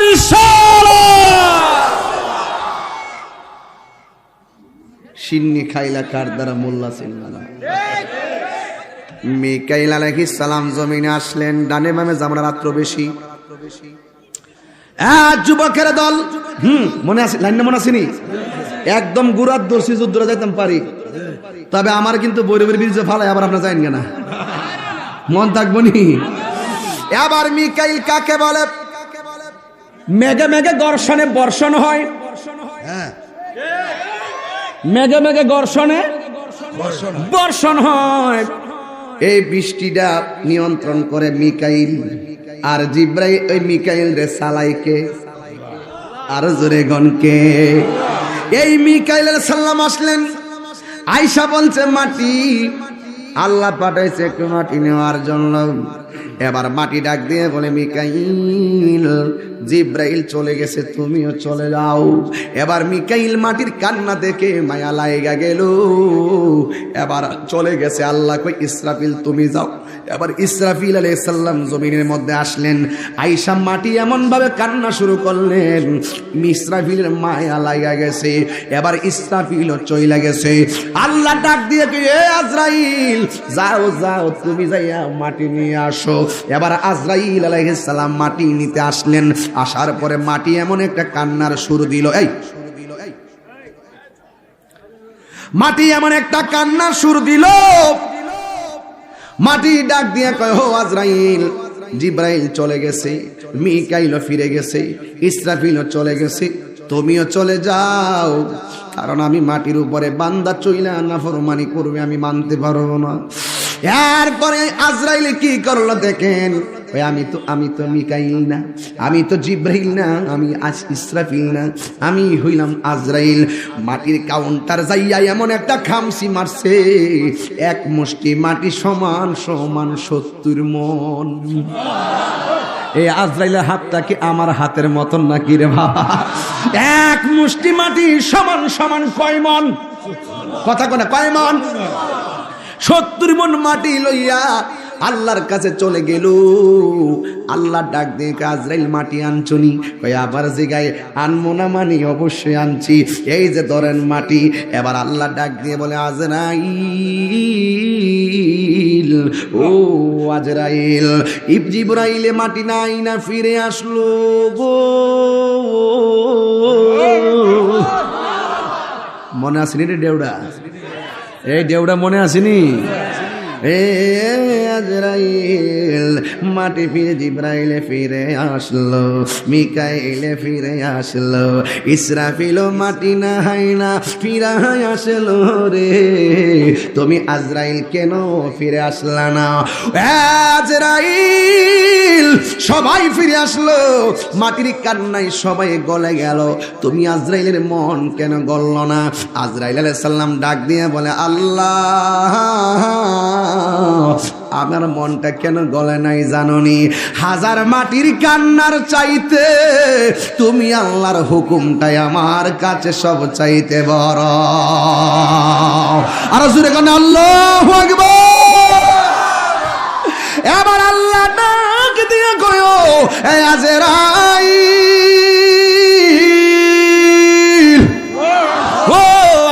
রিসালাত। সিন্নি খাইলা কার দ্বারা মোল্লা চিল্লা। মিকাইল আলাইহিস সালাম জমিনে আসলেন। ডানে বামে জামরা রাত্র বেশি। যুবকের দল, মনে আছে লাইন মনে আসেনি? একদম গুরাত দর্শি যুদ্ধরা যাইতাম পারি, তবে আমার কিন্তু বৈরবের বীর্য ফালাই আবার আপনার যাইন না, মন থাকবো নি। এবার মিকাইল কাকে বলে? মেঘে মেঘে ঘর্ষণে বর্ষণ হয়, মেঘে মেঘে ঘর্ষণে বর্ষণ হয়। এই বৃষ্টিটা নিয়ন্ত্রণ করে মিকাইল, আর জিব্রাইল ওই মিকাইল রে সালাইকে, আর জোরে গনকে। এই মিকাইল আলাইহিস সালাম আসলেন। আয়েশা বলছে মাটি আল্লাহ পাঠাইছে একটু মাটি নেওয়ার জন্য। এবার মাটি ডাক দিয়ে বলে মিকাইল জিব্রাইল চলে গেছে, তুমিও চলে যাও। এবার মিকাইল মাটির কান্না দেখে মায়া লাইগা গেল, এবার চলে গেছে। আল্লাহ কই ইসরাফিল তুমি যাও। এবার ইসরাফিল আলাইহিস সালাম জমিনের মধ্যে আসলেন, আয়েশা মাটি এমন ভাবে কান্না শুরু করলেন, ইসরাফিলের মায়া লাগা গেছে। এবার ইসরাফিলও চইলা গেছে। আল্লাহ ডাক দিয়ে কি, এ আজরাইল যাও যাও, তুমি যাইয়া মাটি নিয়ে আসো। এবার আজরাইল আলাইহিস সালাম মাটি নিতে আসলেন। আসার পরে মাটি এমন একটা কান্নার সুর দিল, মাটি এমন একটা কান্নার সুর দিল। মাটি ডাক দিয়ে কয়, হো আজরাইল, জিব্রাইল চলে গেছে, মিকাইলও ফিরে গেছে, ইসরাফিলও চলে গেছে, তুমিও চলে যাও। কারণ আমি মাটির উপরে বান্দা চইলা নাফরমানি করবে, আমি মানতে পারবো না। এরপরে আজরাইল কি করলো দেখেন, আমি তো মিকাইল না, আমি তো জিব্রাইল না, আমি ইসরাফিল না, আমি হইলাম আজরাইল। মাটির কাউন্টার যাইয়া এমন একটা খামসি মারছে, এক মুষ্টি মাটি সমান সমান 70 মন। এই আজরাইলের হাতটা কি আমার হাতের মতন নাকি রে বাবা? এক মুষ্টি মাটি সমান সমান কয় মন? কথা কোনা কয় মন? 70 মন মাটি লইয়া আল্লাহর কাছে চলে গেল। আল্লাহ ডাক দিয়ে আজরাইল মাটি আনছনি? কই আবার জিগায় আনমো না, মানি অবশ্যই আনছি, এই যে ধরেন মাটি। এবার আল্লাহ ডাক দিয়ে বলে, আজরাইল, ও আজরাইল, জিবরাইলে মাটি নাই না ফিরে আসলো গো। মনে আসেনি রে দেউড়া? এই দেউড়া মনে আসেনি? এ আজরাইল মাটি ফিরে, জিবরাইলে ফিরে আসলো, মিকাইলে ফিরে আসলো, ইসরাফিলও মাটি না হাই না ফিরে আসলো রে। তুমি আজরাইল কেন ফিরে আসলা না? আজরাইল সবাই ফিরে আসলো, মাটির কান্নায় সবাই গলে গেল, তুমি আজরাইলের মন কেন গলল না? আজরাইল আলাইহিস সালাম ডাক দিয়ে বলে, আল্লাহ আমার মনটা কেন গলে নাই জাননি? হাজার মাটির কান্নার চাইতে তুমি আল্লাহর হুকুমটাই আমার কাছে সব চাইতে বড়। আর জোরে কোন আল্লাহু আকবার। এবার আল্লাহ ডাক দিয়ে কয়ো, এ আজরাইল, ও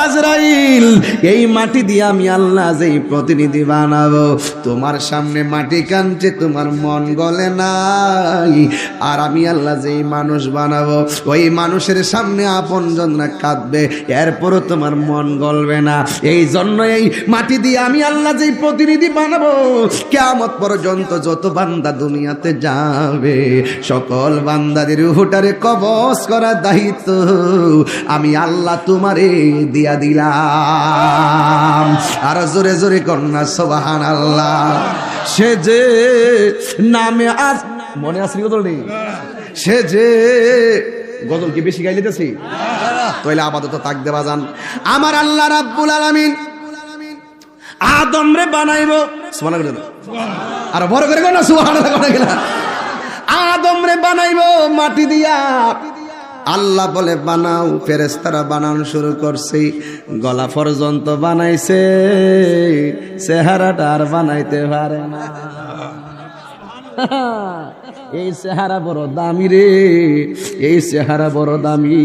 আজরাইল, এই মাটি দিয়ে আমি আল্লাহ যেই প্রতিনিধি বানাবো, তোমার সামনে মাটি কাঁদছে, তোমার মন গলে নাই। আর আমি আল্লাহ যেই মানুষ বানাবো, ওই মানুষের সামনে আপনজনরা কাঁদবে, এরপরও তোমার মন গলবে না। এই জন্য এই মাটি দিয়ে আমি আল্লাহ যেই প্রতিনিধি বানাবো, কিয়ামত পর্যন্ত যত বান্দা দুনিয়াতে যাবে, সকল বান্দাদের রূহটারে কবজ করার দায়িত্ব আমি আল্লাহ তোমারে দিয়া দিলাম। আর জোরে জোরে কন্যা সুবহানাল্লাহ। সে যে নামে আজ মনে আসেনি গজল নেই? সে যে গজল কি বেশি গাইলিতেছি? তাইলে আপাতত তাক দেবা যান। আমার আল্লাহ রাব্বুল আলামিন আদম রে বানাইবো, সুবহানাল্লাহ, আর বড় করে কন্যা সুবহানাল্লাহ। আদম রে বানাইবো মাটি দিয়া। আল্লাহ বলে বানাও, ফেরেশতারা বানানো শুরু করছে, গলা পর্যন্ত বানাইছে, চেহারাটা আর বানাইতে পারে না। এই চেহারা বড় দামি রে, এই চেহারা বড় দামি।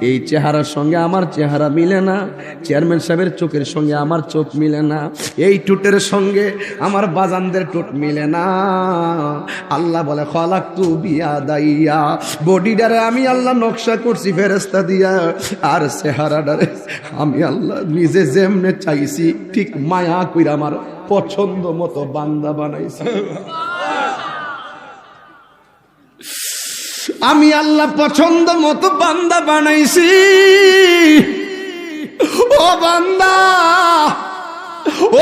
এই চেহারার সঙ্গে আমার চেহারা মিলে না, চেয়ারম্যান সাহেবের চোখের সঙ্গে আমার চোখ মিলে না, এই টুটের সঙ্গে আমার বাজানদের টুট মিলে না। আল্লাহ বলে খলাকতু বিয়াদাইয়া, বডিটারে আমি আল্লাহ নকশা করছি ফেরেশতা দিয়া, আর চেহারাটারে আমি আল্লাহ নিজে যেমনে চাইছি ঠিক মায়া কইরা আমার পছন্দ মতো বান্দা বানাইছি। আমি আল্লাহ পছন্দ মতো বান্দা বানাইছি। ও বান্দা,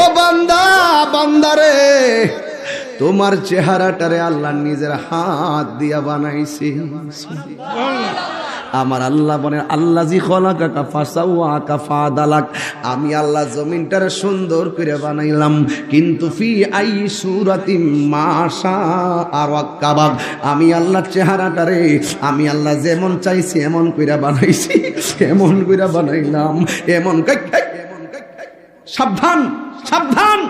ও বান্দা, বান্দারে তোমার চেহারাটারে আল্লাহ নিজের হাত দিয়া বানাইছি। আমার আল্লাহ বলেন আল্লাযী খলাকাকা ফাসাওয়াকা ফাদালাক, আমি আল্লাহ জমিনটারে সুন্দর করে বানাইলাম, কিন্তু ফি আই সূরাতিম মা শাআ রাক্কাবাক, আমি আল্লাহর চেহারাটারে আমি আল্লাহ যেমন চাইছি এমন কইরা বানাইছি, এমন কইরা বানাইলাম, এমন সাবধান সাবধান।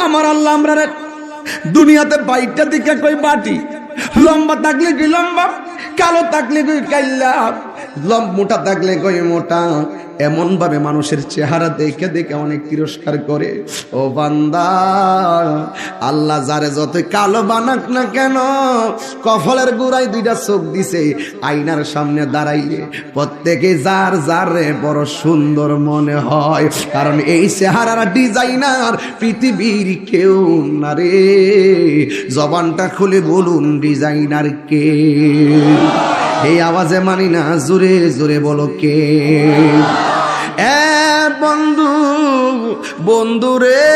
আমার আল্লাহ আমরা দুনিয়াতে বাইকটা দিকে কই বাটি, লম্বা থাকলে কই লম্বা, কালো থাকলে কই কাইলা, মোটা থাকলে কই মোটা, এমন ভাবে মানুষের চেহারা দেখে দেখে অনেক তিরস্কার করে। ও বান্দা, আল্লাহ যারে যত কালো বানাক না কেন, কফলের গোড়ায় দুইটা চোখ দিছে, আয়নার সামনে দাঁড়াইলে প্রত্যেকে যার যার বড় সুন্দর মনে হয়, কারণ এই চেহারার ডিজাইনার পৃথিবীর কেউ না রে। জবানটা খুলে বলুন ডিজাইনার কে? এই আওয়াজে মানি না, জোরে জোরে বলো কে? বন্ধু বন্ধু রে,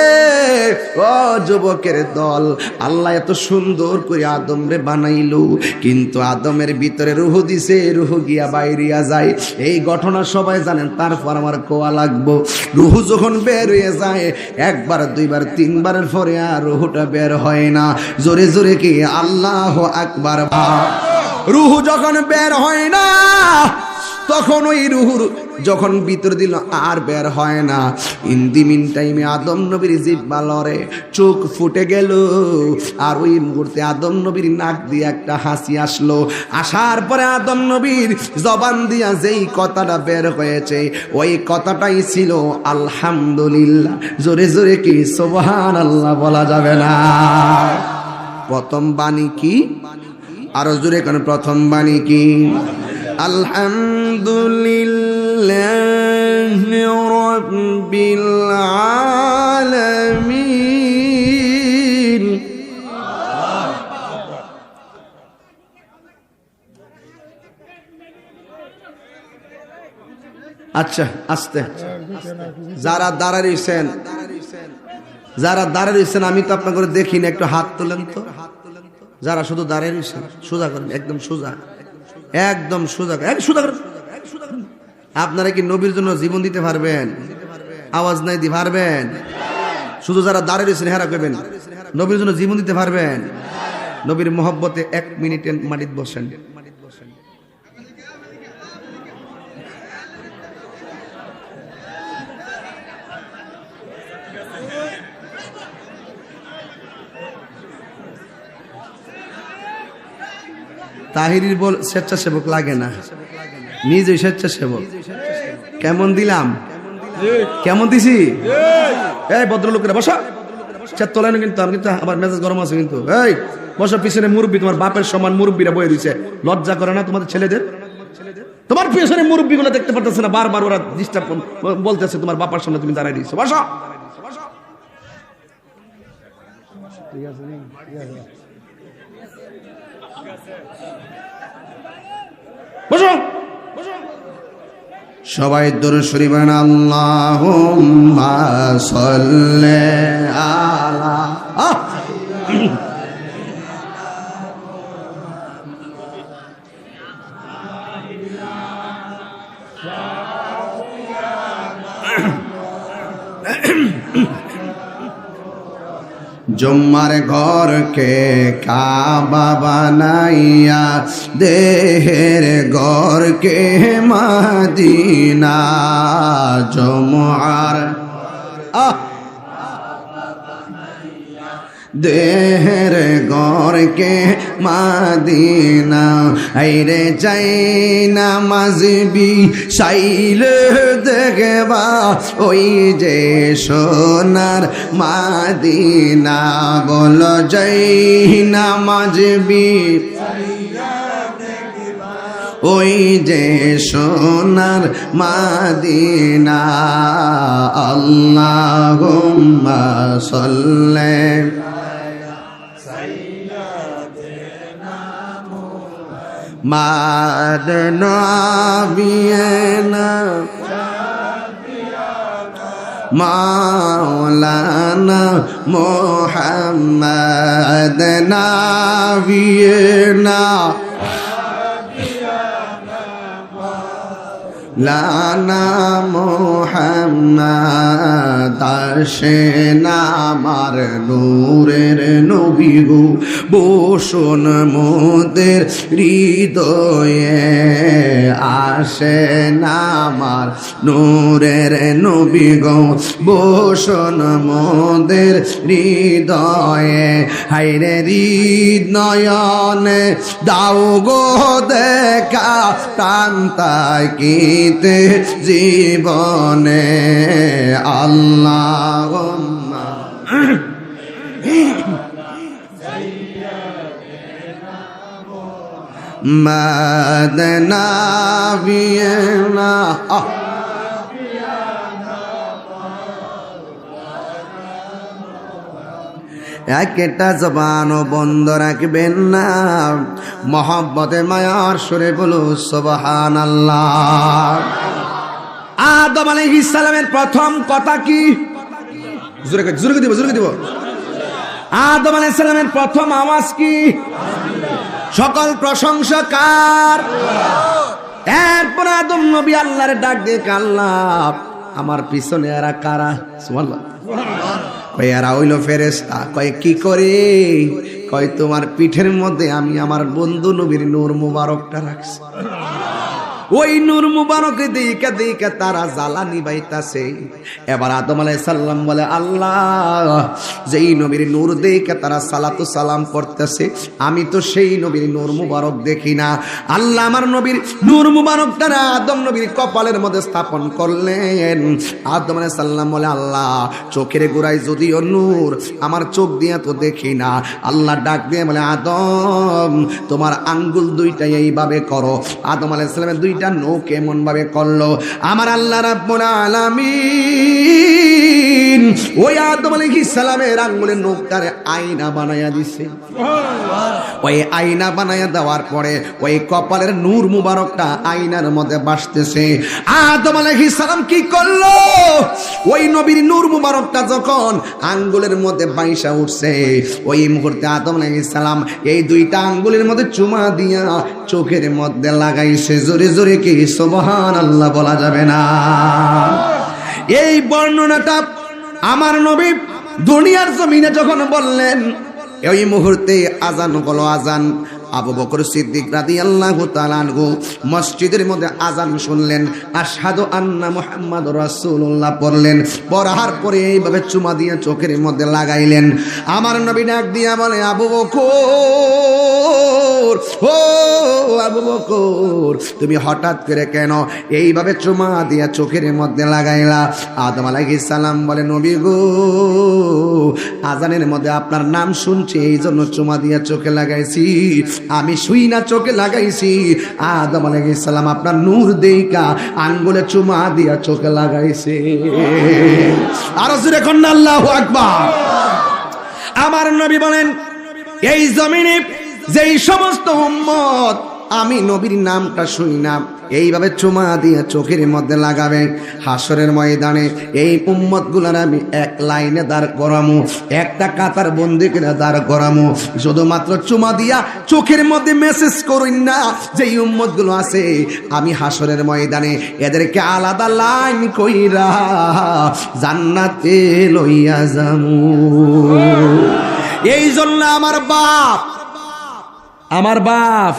ও যুবকের দল, আল্লাহ এত সুন্দর করে আদম রে বানাইলো, কিন্তু আদমের ভিতরে রুহ দিছে, রুহ গিয়া বাইরিয়া যায়। এই ঘটনা সবাই জানেন, তারপর আমার কোয়া লাগবো। রুহ যখন বের হয়ে যায় একবার দুইবার তিনবারের পরে আর রুহটা বের হয় না। জোরে জোরে কি আল্লাহু আকবার। রুহ যখন বের হয় না, তখন ওই রুহুর যখন ভিতর দিল আর বের হয় না, ইন দি মিন টাইমে আদম নবীর জিহ্বা লড়ে, চোখ ফুটে গেল, আর ওই মুহূর্তে আদম নবীর নাক দিয়ে একটা হাসি আসলো। আসার পরে আদম নবীর জবান দিয়া যেই কথাটা বের হয়েছে, ওই কথাটাই ছিল আলহামদুলিল্লাহ। জোরে জোরে কি সুবহানাল্লাহ বলা যাবে না? প্রথম বাণী কি? আরো জোরে কেন? প্রথম বাণী কি? আলহামদুলিল্লাহি রাব্বিল আলামিন। আচ্ছা আস্তে, যারা দাঁড়াইছেন, যারা দাঁড়াইছেন আমি তো আপনাকে দেখি না, একটু হাত তোলেন তো। যারা শুধু দাঁড়াইছেন সোজা করেন, একদম সোজা, একদম সোজা, সোজা করেন। আপনারা কি নবীর জন্য জীবন দিতে পারবেন? আওয়াজ নাই দিতে পারবেন? শুধু যারা দাঁড়িয়ে রয়েছেন হেরা করবেন, নবীর জন্য জীবন দিতে পারবেন? নবীর মহব্বতে 1 মিনিট মাটিতে বসেন। তাহিরির বল স্বেচ্ছাসেবক লাগে না, নিজে স্বেচ্ছাসেবক। কেমন দিলাম? কেমন দিছি? এই ভদ্রলোকেরা বসা, তোলেন কিন্তু আমি কিন্তু আবার মেজাজ গরম আছে কিন্তু। এই বসো, পিছনে মুরব্বী, তোমার বাপের সমান মুরব্বীরা বয়ে দিছে, লজ্জা করে না তোমাদের ছেলেদের? তোমার পিছনে মুরব্বী গুলো দেখতে পারতেছে না, বারবার ওরা ডিস্টার্ব বলতেছে, তোমার বাবার সামনে তুমি দাঁড়াই দিয়েছো। বসো, ঠিক আছে, বসো। সবাই দরুদ শরীফ পড়েন, আল্লাহুম্মা সাল্লি আলা। জম্মার ঘরকে কাবা বানাইয়া, দেহের ঘরকে মদিনা। জম্মার দেহের ঘরকে মদিনা। আইরে যাই নামাজবি সাইলে দেখবা, ওই যে সোনার মদিনা। বলো যাই নামাজবি ওই যে সোনার মদিনা। আল্লাহুম্মা সাল্লি মাদনাবিয়ানা মাওলানা মুহাম্মদ নাবিয়ানা লানা মোহাম্মদ আসেন আমার নূরের নবী গো বসুন মোদের হৃদয়ে আসেন আমার নূরের নবী গো বসুন মোদের হৃদয়ে হায়রে হৃদয়নে দাও গো দেখা প্রান্তায় গীতে জীবনে আল্লাহুম্মা মাদনা বিনা একটা জবানও বন্ধ রাখবেন না, মহব্বতে মায়ার সুরে বলো সুবহানাল্লাহ। আদম আলাইহিস সালামের প্রথম কথা কি? জোরে দিব। আদম আলাইহিস সালামের প্রথম আওয়াজ কি? সকল প্রশংসা কার? এরপর আদম নবী আল্লাহর ডাক দিয়ে আল্লাহ আমার পিছনে এরা কারা? সুবহানাল্লাহ। কয় এরা হইল ফেরেশতা। কয় কি করে? কয় তোমার পিঠের মধ্যে আমি আমার বন্ধু নবীর নূর মুবারকটা রাখছি, ওই নূর মুবারকে দিকে দিকে তারা জ্বালানি বাইতাছে। এবার আদম আলাইহিস সালাম বলে আল্লাহ যেই নবীর নূর দেখে তারা সালাতু সালাম করতেছে আমি তো সেই নবীর নূর মুবারক দেখি না। আল্লাহ আমার নবীর নূর মুবারকটা আদম নবীর কপালের মধ্যে স্থাপন করলেন। আদম আলাইহিস সালাম বলে আল্লাহ চোখের গোড়ায় যদিও নূর আমার চোখ দিয়ে তো দেখি না। আল্লাহ ডাক দিয়ে বলে আদম তোমার আঙ্গুল দুইটা এইভাবে করো। আদম আলাইহিস সালামের দুইটা নখ এমন ভাবে করলো আমার আল্লাহ রাব্বুল আলামিন ওই আদম আলাইহিস সালামের আঙ্গুলের নখটারে আয়না বানায়া দিছে। ওই আয়না বানায়া দেওয়ার পরে ওই কপালের নূর মুবারকটা আয়নার মধ্যে ভাসতেছে। আদম আলাইহিস সালাম কি করলো? ওই নবীর নূর মুবারকটা যখন আঙ্গুলের মধ্যে বাইসা উঠছে ওই মুহূর্তে আদম আলাইহিস সালাম এই দুইটা আঙ্গুলের মধ্যে চুমা দিয়া চোখের মধ্যে লাগাইছে। জোরে জোরে কি সুবহানাল্লাহ বলা যাবে না? এই বর্ণনাটা আমার নবী দুনিয়ার জমিনে যখন বললেন ওই মুহূর্তে আজান হলো। আজান আবু বকর সিদ্দিক রাদিয়াল্লাহু তাআলা আনহু মসজিদের মধ্যে আজান শুনলেন, আশহাদু আন্না মুহাম্মাদুর রাসূলুল্লাহ পড়লেন। পড়ার পরে এইভাবে চুমা দিয়ে চোখের মধ্যে লাগাইলেন। আমার নবী ডাক দিয়া বলে আবু বকর, ও আবু বকর তুমি হঠাৎ করে কেন এইভাবে চুমা দিয়া চোখের মধ্যে লাগাইলা? আদম আলাইহিস সালাম বলে নবী গো আজানের মধ্যে আপনার নাম শুনছি এই জন্য চুমা দিয়া চোখে লাগাইছি। আমি শুই না চোখে লাগাইছি। আদম আলাইহিস সালাম আপনার নূর দেইকা আঙ্গুলে চুমা দিয়া চোখে লাগাইছে। আরো জোরে কন্না আল্লাহু আকবার। আমার নবী বলেন এই জমিনে যেই সমস্ত উম্মত আমি নবীর নামটা শুই না এইভাবে চুমা দিয়ে চোখের মধ্যে লাগাবে হাসরের ময়দানে এই উম্মত গুলার আমি এক লাইনে দাঁড় করামু, একটা কাতার বন্দি করে দাঁড় করামু। শুধুমাত্র চুমা দিয়া চোখের মধ্যে মেসেজ করুন না যে উম্মত গুলো আছে আমি হাসরের ময়দানে এদেরকে আলাদা লাইন কইরা জান্নাতে লইয়া যামু। এই জন্য আমার বাপ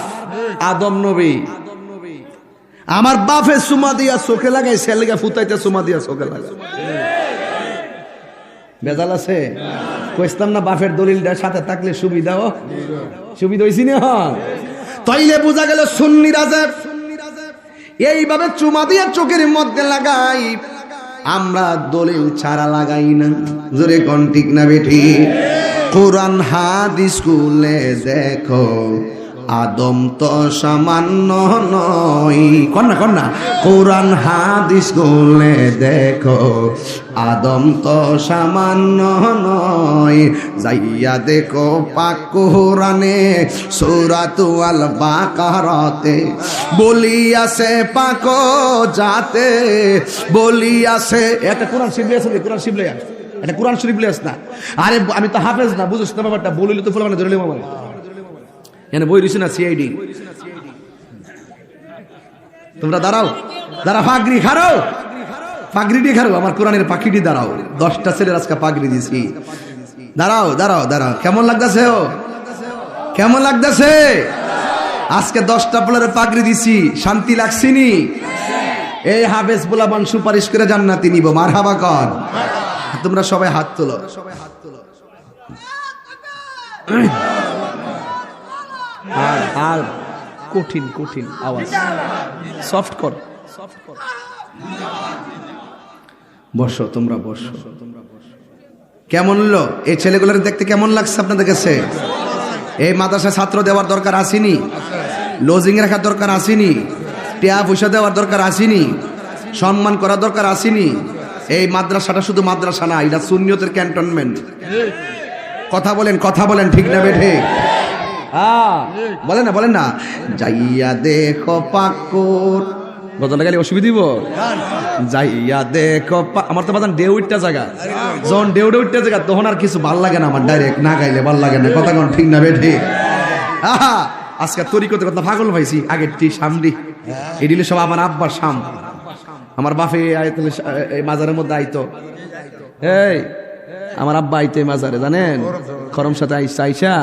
আদম নবী আমার বাপের চুমা দিয়া চোখে লাগাই ছেলেকে ফুটাইতে চুমা দিয়া চোখে লাগাই। বেজাল আছে? কইতাম না বাপের দলিলটা সাথে থাকলে সুবিধা হইছি না? তাইলে বোঝা গেল সুন্নি রাজা এইভাবে চুমা দিয়া চোখের মধ্যে লাগাই, আমরা দলিল ছাড়া লাগাই না। জোরে কোন ঠিক না বেঠি? কোরআন হাদিস খুলে দেখো আদম তো সামান্য নয়। কন্যা কোরআন হাদিস খুলে দেখো আদম তো সামান্য নয়। যাইয়া দেখো পাক কোরআনে সূরাতুল আল বাকারাতে বলিয়াছে পাক জাতে বলিয়াছে। একটা কোরআন শিবলে আছে, কোরআন শিবলে এটা কোরআন শরীফ লেস না। আরে আমি তো হাফেজ না, বুঝছ না ব্যাপারটা। বলিলে তো ফুল মানে ধরে নেবো মানে এনে বই দিছি না সিআইডি তোমরা দাঁড়াও, পাগড়ি খাড়াও, পাগড়িটি খাড়ো, আমার কোরআনের পাখিটি দাঁড়াও। 10টা ছেলের আজকে পাগড়ি দিছি। দাঁড়াও। কেমন লাগতেছে? কেমন লাগতেছে? আজকে 10টা পোলারে পাগড়ি দিছি, শান্তি লাগছিনি? এই হাফেজ পোলাপান সুপারিশ করে জান্নাতি নিব, মারহাবা কর। তোমরা সবাই হাত তোলো। আর কঠিন আওয়াজ, সফট কর। বসো, তোমরা বসো। কেমন হলো এই ছেলেগুলোর দেখতে? কেমন লাগছে আপনাদের কাছে? এই মাদ্রাসায় ছাত্র দেওয়ার দরকার আসেনি? লজিং রাখার দরকার আসেনি? টিয়া পয়সা দেওয়ার দরকার আসেনি? সম্মান করার দরকার আসেনি? এই মাদ্রাসাটা শুধু মাদ্রাসা না, এটা সুন্নিয়তের ক্যান্টনমেন্ট। কথা বলেন, ঠিক না বেঠে? বলেন না। যাইয়া দেখো পাকুর, গতটা গেলে অসুবিধা দিব। যাইয়া দেখো, আমার তো বাদান ডেউটটা জায়গা, যখন ডেউটটা জায়গা তখন আর কিছু ভাল লাগে না আমার, ডাইরেক্ট না গাইলে ভাল লাগে না। কথা কোন ঠিক না বেঠে? আজকে তরিকতের কথা পাগল পাইছি। আগের সামরি এডিলে সব আমার আব্বার সাম, আমার বাপে মাজারের মধ্যে আইতো। এই আমার আব্বা আইতে মাজারে, জানেন, খরম সাথে আইসা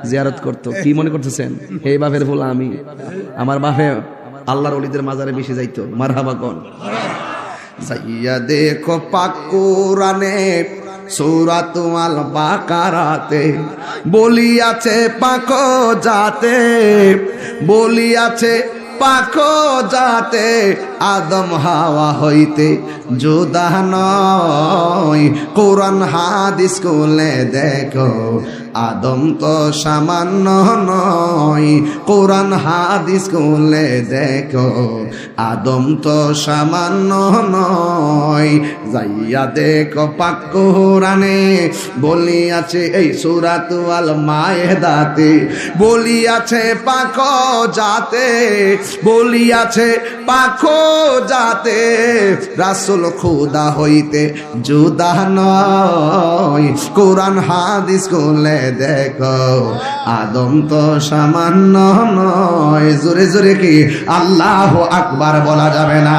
জিয়ারত করতো। কি মনে করতেছেন? এই বাপের বলা আমি, আমার বাপে আল্লাহর ওলিদের মাজারে বেশি যাইতো। মারহাবা কোন? যাইয়া দেখো পাক কোরআনে সূরাতুল আল বাকারাতে বলিয়াছে পাক জাতে, বলিয়াছে পাক জাতে আদম হাওয়া হইতে জুদা নয়। কোরআন হাদিস খুলে দেখো, আদম তো সামান্য নয়। কোরআন হাদিস খুলে দেখো, আদম তো সামান্য নয়। যাইয়া দেখো পাক কোরআনে বলিয়াছে, এই সূরাতুল আল মায়েদাতে বলিয়াছে পাক জাতে, বলিয়াছে পাক জাতে রাসূল খুদা হইতে জুদা নয়। কোরআন হাদিস খুলে দেখো, আদম তো সামান্য নয়। জোরে জোরে কি আল্লাহু আকবার বলা যাবে না?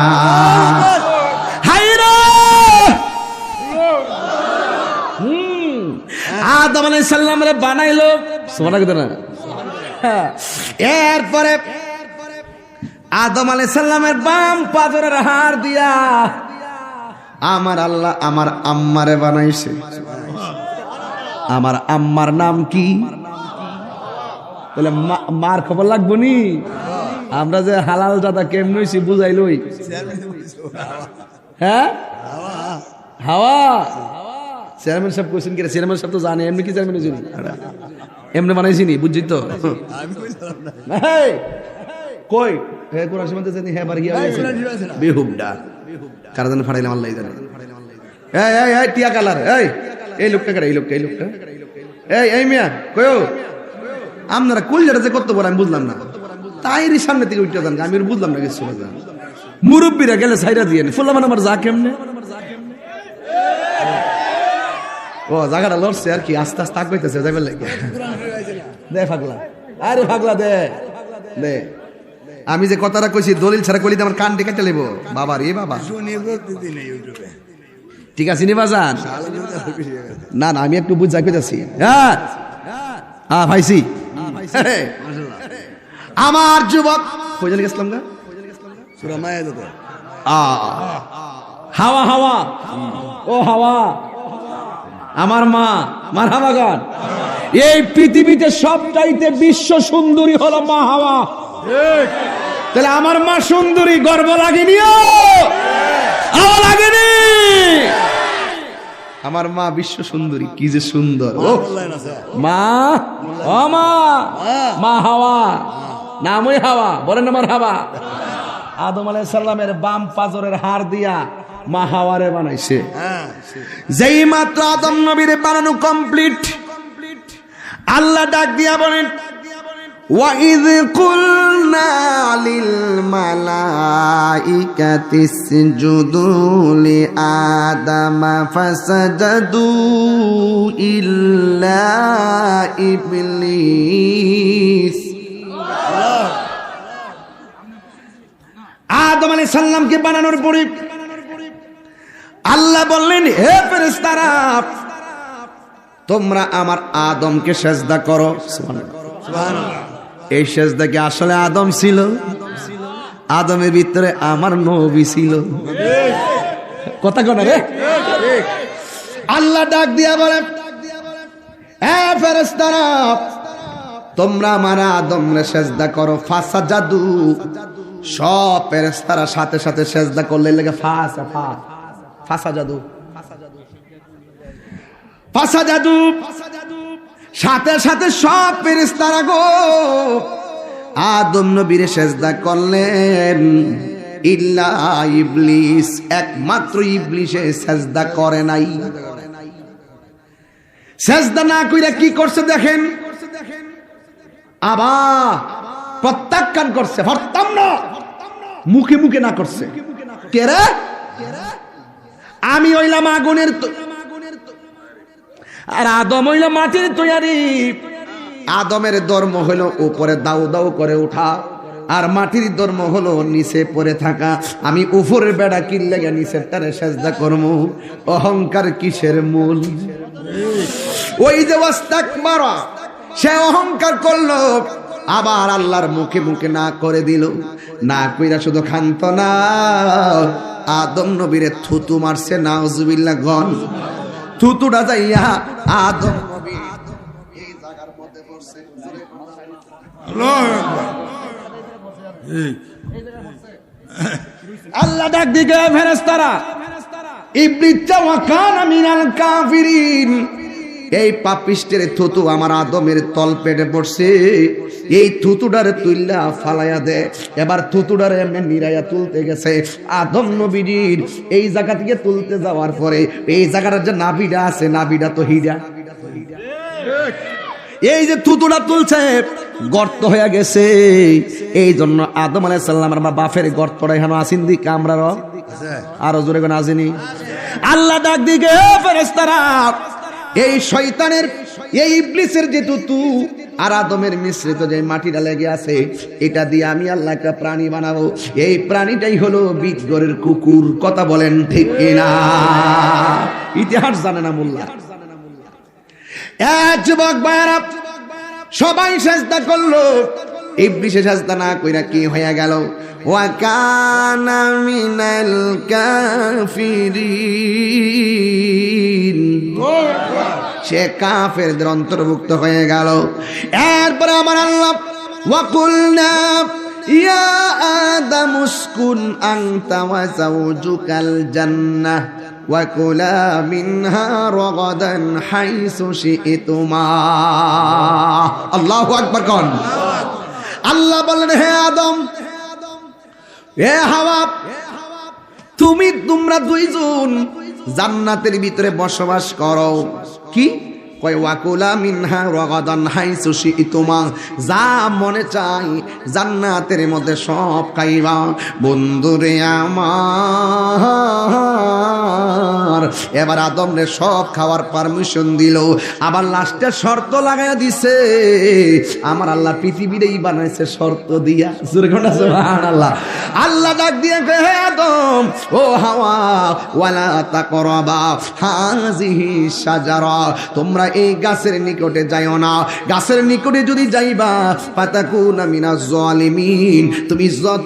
আদম আলাইহিস সালামের বানাইলো, সুবহানাল্লাহ কথা না? এরপরে আদম আলাইহিস সালামের বাম পাজরের হাড় দিয়া আমার আল্লাহ আমার আম্মারে বানাইছে। আমার আম্মার নাম কি? তাহলে মার খবর লাগবো নি? আমরা যে হালাল দাদা কেমন হইছি বুঝাইলই। হ্যাঁ, হাওয়া। চেয়ারম্যান সাহেব কোশ্চেন করে, চেয়ারম্যান সাহেব তো জানে এমনি কি চেয়ারম্যান হয়েছি, এমনি বানাইছি নি, বুঝছি তো? কই কোরআন শুনতে জানি, হ্যাঁ বার গিয়া বেহুবডা কারা জানে ফাড়াইলাম, আল্লাহ জানে। এই টিয়া কালার, এই লোকটা কারা? এই লোকটা এই মিয়া কয়ো আপনারা কুলজাটা যে কত বড় আমি বুঝলাম না। তাইরই সামনে থেকে উঠতে যান, আমি বুঝলাম না কিছু। মুরব্বীরা গেলে সাইরা দিয়ে ফুল্লা মানে আমার যা কেমনে ও জায়গাটা লড়ছে আর কি, আস্তে আস্তে আগাইতেছে যাইবার লাগে। দে ফাগলা, আরে ফাগলা দে দে। আমি যে কথাটা কইছি দলিল ছাড়া কইলে আমার কান ডেকে চলিব। বাবা রে বাবা, ঠিক আছে নি বাজান? না আমি একটু বুঝা কইতাছি। হ্যাঁ ভাইছি আমার যুবক কইজন গেছিলাম গা সূরা মায়েদাতে। হাওয়া হাওয়া, ও হাওয়া আমার মা, মারহাবা গান। এই পৃথিবীতে সবচাইতে বিশ্ব সুন্দরী হলো মা হাওয়া। তাহলে আমার মা সুন্দরী, গর্ব লাগেনি? লাগেনি? আমার মা বিশ্ব সুন্দরী, কি যে সুন্দর মা। ও মা, মা হাওয়া, নামই হাওয়া, বলেন আমার হাওয়া। আদম আলাইহিস সালামের বাম পাজরের হাড় দিয়া মা হাওয়ারে বানাইছে। যেই মাত্র আদম নবীরে বানানো কমপ্লিট, আল্লাহ ডাক দিয়া বলেন, وَإِذْ قُلْنَا لِلْمَلَائِكَةِ اسْجُدُوا لِآدَمَ فَسَجَدُوا إِلَّا إِبْلِيسَ। আদম আলাইহিস সালামকে বানানোর পরে আল্লাহ বললেন, হে ফেরেশতারা, তোমরা আমার আদমকে সেজদা করো। সুবহানাল্লাহ। এই সেজদা কি আসলে আদম ছিল? আদমের ভিতরে আমার নবী ছিল। কথা কোন রে? আল্লাহ ডাক দিয়া বলে, হে ফেরেশতারা, তোমরা আমার আদমরে সেজদা করো। ফাসাজাদু, সব ফেরেশতারা সাথে সাথে সেজদা করলে লাগে ফাসাজাদু, ফাসাজাদু, সাথে সাথে সব ফেরেশতারা গো আদম নবীর সেজদা করলেন। ইল্লা ইবলিস, একমাত্র ইবলিসে সেজদা করে নাই। সেজদা না কইরা কি করছে দেখেন, আবার প্রত্যাখ্যান করছে, পারতাম না, মুখে মুখে না করছে। কে রে? আমি হইলাম আগুনের আর আদম হইল মাটির তৈরি। আদমের ধর্ম হলো উপরে দাউ দাউ করে ওঠা, আর মাটির ধর্ম হলো নিচে পড়ে থাকা। আমি উপরের বেড়া কিনলে নিচের তারে সেজদা করব। অহংকার কিসের মূল? ওই যে ওয়াস্তাকবারা, সে অহংকার করলো, আবার আল্লাহর মুখে মুখে না করে দিল। না কইরা শুধু খান্ত না, আদম নবীরে থুতু মারছে। নাউজুবিল্লাহ গন। থুতুটা যাইয়া আদম নবী এই জায়গার মধ্যে পড়ছে। আল্লাহু আকবার। আল্লাহ ডাক দিকে, ফেরেশতারা, ইবলিস ওয়া কানা মিনাল কাফিরিন, এই পাপিষ্টের থুতু আমার আদমের তল পেটে পড়ছে। এই থুতুডারে তুইলা ফালাইয়া দে। এবার থুতুডারে এমনি নিরাইয়া তুলতে গেছে। আদম নবীর এই জায়গা থেকে তুলতে যাওয়ার পরে এই জায়গাটার যে নাভিটা আছে, নাভিটা তো হিডা। এই যে থুতুটা তুলছে, গর্ত হয়ে গেছে। এই জন্য আদম আলাইহিস সালাম আমার বাপের গর্তটা এখানে আসিন দি কামরার আরো জোরে কোন আসেনি। আল্লাহ ডাক দিকে, ফেরেশতারা, এই শয়তানের, এই ইবলিসের যে থুতু আর আদমের মিশ্রিত যে মাটিটা লেগে আছে, এটা দিয়ে আমি আল্লাহ একটা প্রাণী বানাবো। এই প্রাণীটাই হলো বিদগরের কুকুর। কথা বলেন ঠিক কিনা? ইতিহাস জানে না মোল্লা। এক যুবক ভাইরা সবাই সেজদা করলো, ইবলিসে সেজদা না কইরা কি হয়ে গেল? ওয়া কানা মিনাল কাফিরিন, সে কাফেরদের অন্তর্ভুক্ত হয়ে গেল। এরপরে আমার আল্লাহ, ওয়া কুলনা ইয়া আদম উসকুন আনতা ওয়া যাওজুকাল জান্নাহ ওয়া কুলা মিনহা রাগাদান হাইসু শি'তুমা। আল্লাহু আকবার কোন। আল্লাহ বলেন, হে আদম, হে হাওয়া, তোমরা দুইজন জান্নাতের ভিতরে বসবাস করো। কি কয়? ওয়াকুলা মিনহা রাগাদান হাইসু শি'তুমা, যা মনে চাই জান্নাতের মধ্যে সব খাইবা। বন্ধুরে আমার, এবার আদম রে সব খাওয়ার পারমিশন দিল। আবার লাস্টে শর্ত লাগাইয়া দিছে। আমার আল্লাহ পৃথিবীরেই বানাইছে শর্ত দিয়া। সুবহানাল্লাহ। আল্লাহ ডাক দিয়ে কয়, হে আদম, ও হাওয়া, ওয়ালা তাকরাবা হাযিহি শাজারা, তোমরা এই গাছের নিকটে যাইও না। গাছের নিকটে যদি যাইবা, ফাতাকুনা মিনাজ জালিমিন,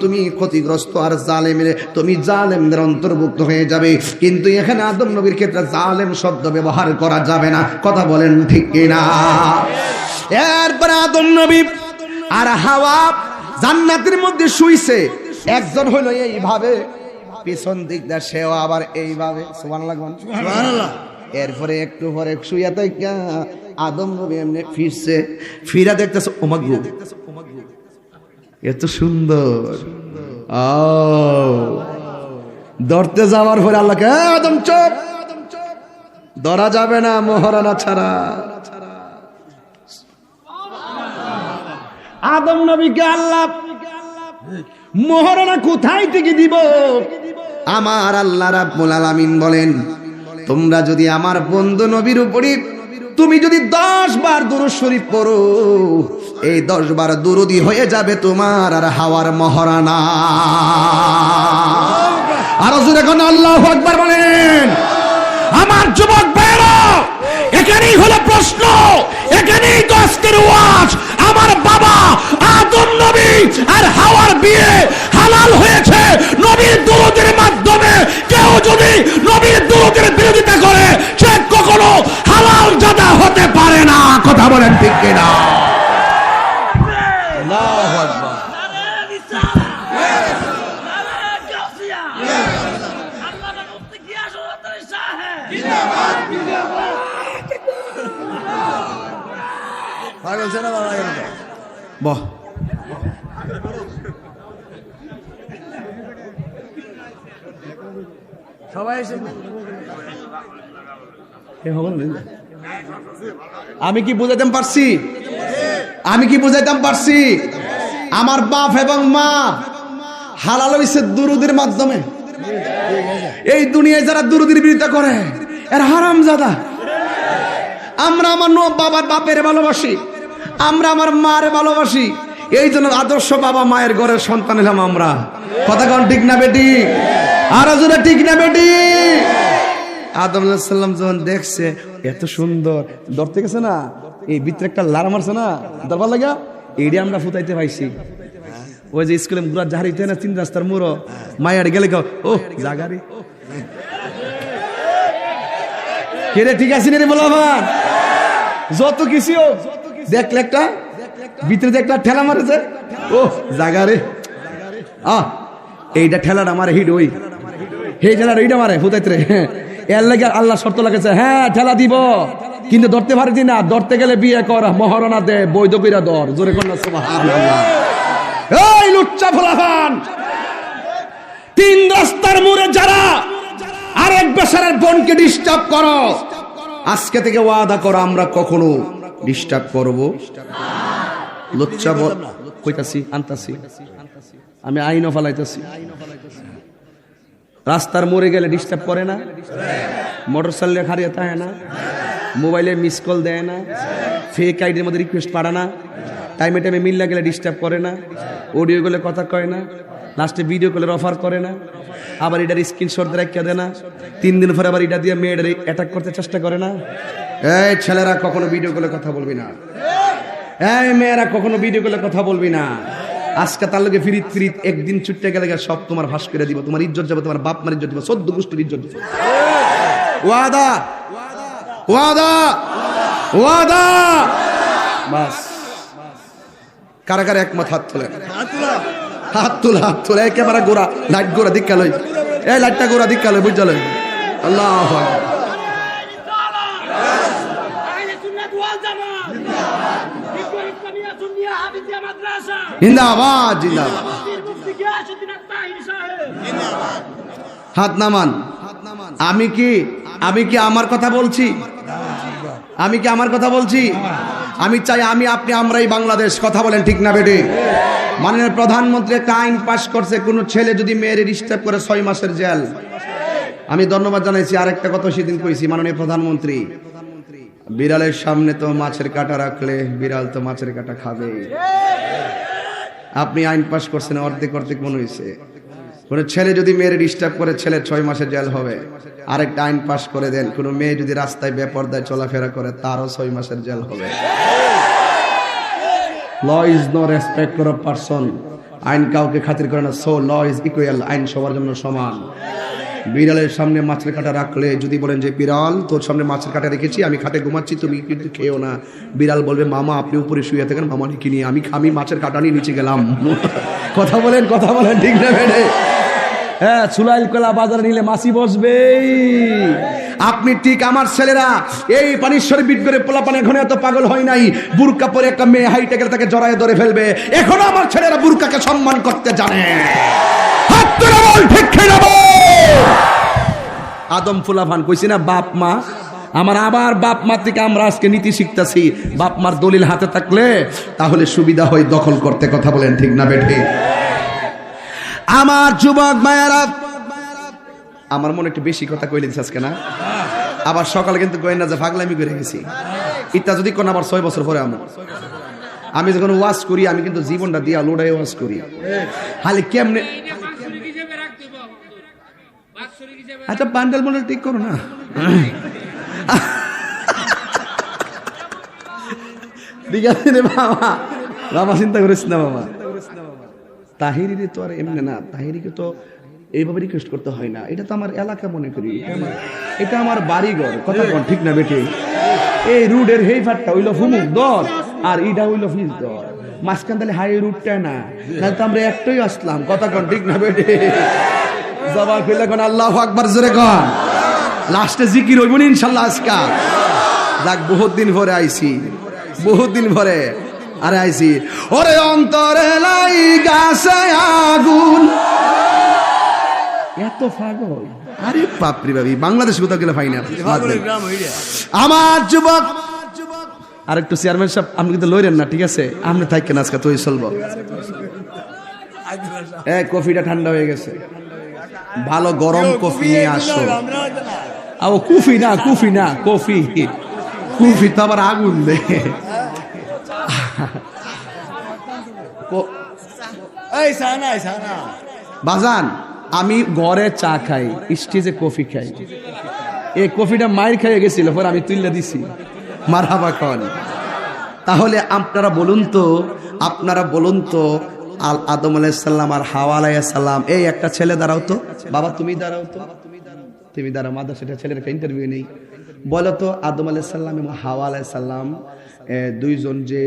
তুমি ক্ষতিগ্রস্ত আর জালেমের, তুমি জালেমদের অন্তর্ভুক্ত হয়ে যাবে। কিন্তু এখানে আদম নবীর ক্ষেত্রে জালেম শব্দ ব্যবহার করা যাবে না। কথা বলেন ঠিক কিনা? এরপর আদম নবী আর হাওয়া জান্নাতের মধ্যে শুইছে। একজন হইল এইভাবে পিছন দিক দিয়ে, সেও আবার এইভাবে। সুবহানাল্লাহ সুবহানাল্লাহ। এরপরে একটু পরে শুইয়া থেকে আদম নবী এমনি ফিরছে, ফিরা দেখতেছে ওমা গো, এত সুন্দর। ধরতে যাওয়ার পরে আল্লাহকে, আদম চুপ, ধরা যাবে না মহারানা ছাড়া। আদম নবীকে আল্লাহ মহারানা কোথায় থেকে দিব? আমার আল্লাহ রাব্বুল আলামিন বলেন, তোমরা যদি আমার বন্ধু নবীর উপরে তুমি যদি 10 বার দুরূদ শরীফ পড়ো, এই 10 বার দুরুদি হয়ে যাবে তোমার আর হাওয়ার মহারানা। আরো জোরে কোন আল্লাহু আকবার বলেন। আমার যুবক ভাইরা, এখানেই হলো প্রশ্ন, এখানেই তো আজকের ওয়াজ। আমার বাবা আদম নবী আর হাওয়ার বিয়ে হালাল হয়েছে নবীর দুরূদের মাধ্যমে। কেউ যদি নবীর দুরূদের বিরোধিতা করে সে কখনো হালাল জাদা হতে পারে না। কথা বলেন ঠিক কিনা? আল্লাহু আকবার। বাহ, সবাই এসে আমি কি বুঝাইতাম পারছি? আমি কি বুঝাইতাম পারছি? আমার বাপ এবং মা হালাল হইছে দুরুদের মাধ্যমে। এই দুনিয়ায় যারা দুরুদের বিরোধিতা করে এরা হারামজাদা। আমরা আমার বাবার বাপের ভালোবাসি, আমরা আমার মার ভালোবাসি, এই জন্য আদর্শ বাবা মায়ের ঘরের সন্তান হলাম আমরা। কথা কোন ঠিক না বেটি? আর জোরে ঠিক না বেটি? আদম আলাইহিস সালাম যখন দেখছে এত সুন্দর, ধরতে গেছে না, এই ভিতরে একটা লারা মারছে না, দরবার লাগা এইটা আমরা ফুটাইতে পাইছি। ওই যে স্কুলে গুড়া জাহারিতে না 3 রাস্তার মুড়ো মায়ার গেলে ও জাগারি কে রে, ঠিক আছে রে বলাবান, যত কিছু দেখলে একটা ভিতরে একটা ঠেলা মারেছে, ও জাগারে এইটা ঠেলাটা মারে হিট, ওই এই ঠেলাটা এইটা মারে ফুটাইতে রে। এর লাগে আল্লাহ শর্ত লাগেছে, হ্যাঁ ঠেলা দিব কিন্তু ধরতে পারছি না, ধরতে গেলে বিয়ে কর, মহারণা দে, বৈধ কইরা ধর। জোরে কন্যা সুবহানাল্লাহ। এই লুচ্চা ফলাফান 3 রাস্তার মোড়ে যারা আরেক বেচারার বোনকে ডিস্টার্ব করো, আজকে থেকে ওয়াদা করো আমরা কখনো ডিস্টার্ব করব লুচ্চা কইতাছি, আনতাছি আমি, আইনও ফালাইতাছি। রাস্তার মোড়ে গেলে ডিস্টার্ব করে না, মোটর সাইকেলে খারিয়ে থাকে না, মোবাইলে মিস কল দেয় না, ফেক আইডির মধ্যে রিকোয়েস্ট পাড়া না, টাইমে টাইমে মিল্লা গেলে ডিস্টার্ব করে না, অডিও গেলে কথা কয় না, লাস্টে ভিডিও কলের অফার করে না, আবার এটার স্ক্রিনশট রেখে দেয় না, 3 দিন পরে আবার এটা দিয়ে মেয়েদের অ্যাটাক করতে চেষ্টা করে না। এই ছেলেরা কখনো ভিডিও কলে কথা বলবি না, এই মেয়েরা কখনো ভিডিও কলে কথা বলবি না। আজকে তার লগে ফিরিত ফিরিত একদিন ছুটতে গেলে সব তোমার ভাস করে দিব, তোমার ইজ্জত যাবে, তোমার বাপ মার ইজ্জত দিব, 14 গোষ্ঠীর ইজ্জত দিব। ওয়াদা ওয়াদা ওয়াদা। বাস কারা কারা একমত হাত তোলেন, হাত তোলা, হাত তোলা, একেবারে গোড়া লাইট গোড়া দীক্ষা লই, এই লাইটটা গোড়া দীক্ষা লই, বুঝা লই। আল্লাহ জিন্দাবাদ জিন্দাবাদ। হাত নামান। আমি কি আমার কথা বলছি? আমি কি আমার কথা বলছি? আমি চাই আমি আপনি আমরাই বাংলাদেশ। কথা বলেন ঠিক না বেটি? মাননীয় প্রধানমন্ত্রী একটা আইন পাশ করছে, কোন ছেলে যদি মেয়ের ডিস্টার্ব করে 6 মাসের জেল। আমি ধন্যবাদ জানাইছি। আরেকটা কথা সেদিন কইছি, মাননীয় প্রধানমন্ত্রী বিড়ালের সামনে তো মাছের কাঁটা রাখলে বিড়াল তো মাছের কাঁটা খাবে। আপনি আইন পাশ করছেন, অর্ধেক অর্ধেক মনে হয়েছে। কোন ছেলে যদি মেয়ের ডিস্টার্ব করে ছেলে 6 মাসের জেল হবে। আরেকটা আইন পাশ করে দেন, কোন মেয়ে যদি রাস্তায় বেপরদায় চলাফেরা করে তারও 6 মাসের জেল হবে। Law is no respecter of person. আইন কাউকে খাতির করে না। So law is equal. আইন সবার জন্য সমান। বিড়ালের সামনে মাছের কাঁটা রাখলে যদি বলেন যে বিড়াল তোর সামনে মাছের কাঁটা রেখেছি, আমি খাটে ঘুমাচ্ছি, তুমি কিন্তু খেও না, বিড়াল বলবে মামা আপনি উপরে শুয়ে থাকেন, মামা কি নিয়ে আমি মাছের কাঁটা নিয়ে নিচে গেলাম। কথা বলেন ঠিক না বেড়ে? হ্যাঁ, চুলাইল কলা বাজারে নিলে মাছি বসবেই। আপনি ঠিক আমার ছেলেরা এই পানিশ্বর বিট করে পোলা পানি এখন এত পাগল হয় নাই। বুরকা পরে একটা মেয়ে হাইটে গেলে তাকে জড়ায় ধরে ফেলবে। এখনো আমার ছেলেরা বুরকাকে সম্মান করতে জানে। হাত তুলে বল ঠিক খেয়ে আদম ফুলাফান কইছি না বাপ মা আমার, আবার বাপ মা থেকে আমরা আজকে নীতি শিখতেছি। বাপ মার দলিল হাতে থাকলে তাহলে সুবিধা হয় দখল করতে। কথা বলেন ঠিক না বেঠে? আমার যুবক মায়েরা, আমার মনে একটু বেশি কথা কইলে দিস আজকে না, আবার সকালে কিন্তু কই না যে পাগলামি করে গেছি। এটা যদি কোন আবার 6 বছর পরে আমি যখন ওয়াজ করি আমি কিন্তু জীবনটা দিয়া লোড়াই ওয়াজ করি খালি কেমনে আচ্ছা বান্ডেল মডেল ঠিক করো না ঠিক আছে রে বাবা বাবা চিন্তা করিস না বাবা তাহিরি তো আর এমনি না তাহিরিকে তো এইভাবে রিকোয়েস্ট করতে হয় না এটা তো আমার এলাকা মনে করি এটা আমার বাড়িঘর কথা কোন ঠিক না বেটে এই রুডের হেই ফাটটা হইলো ফুমুক দর আর ইডা হইলো ফিস দর মাঝখান তাহলে হাই রুটটা না নাহলে তো আমরা একটাই আসলাম কথা কোন ঠিক না বেটে জবাব কইলে কোন আল্লাহু আকবার জোরে কোন লাস্টে জিকির হইব না ইনশাআল্লাহ আজকা যাক বহুত দিন পরে আইছি বহুত দিন পরে আরে আইছি ওরে অন্তরে লাইগাছে আগুন এত পাগল আরে বাপরে বাবি বাংলাদেশ কোথাও গেলে ফাইনা আমার যুবক আর একটু চেয়ারম্যান সাহেব আপনি কিন্তু লইরেন না ঠিক আছে আপনি থাকেন আজকে তুই চলবো কফিটা ঠান্ডা হয়ে গেছে ভালো গরম কফি নিয়ে আসো আও কুফি না কফি কুফি তো আবার আগুন দে বাজান আমি ঘরে চা খাই স্টেজে কফি খাই এই কফিটা মায়ের খাইয়ে গেছিল পরে আমি তুলে দিছি মারহাবা খান তাহলে আপনারা বলুন তো আদম আলাইহিস সালাম আর হাওয়া আলাইহিস সালাম এই একটা ছেলে দাঁড়াও তো বাবা তুমি দাঁড়াও মাদ্রাসাটা ছেলের একটা ইন্টারভিউ নেই বলো তো আদম আলাইহিস সালাম এবং হাওয়া আলাইহিস সালাম দুইজন যে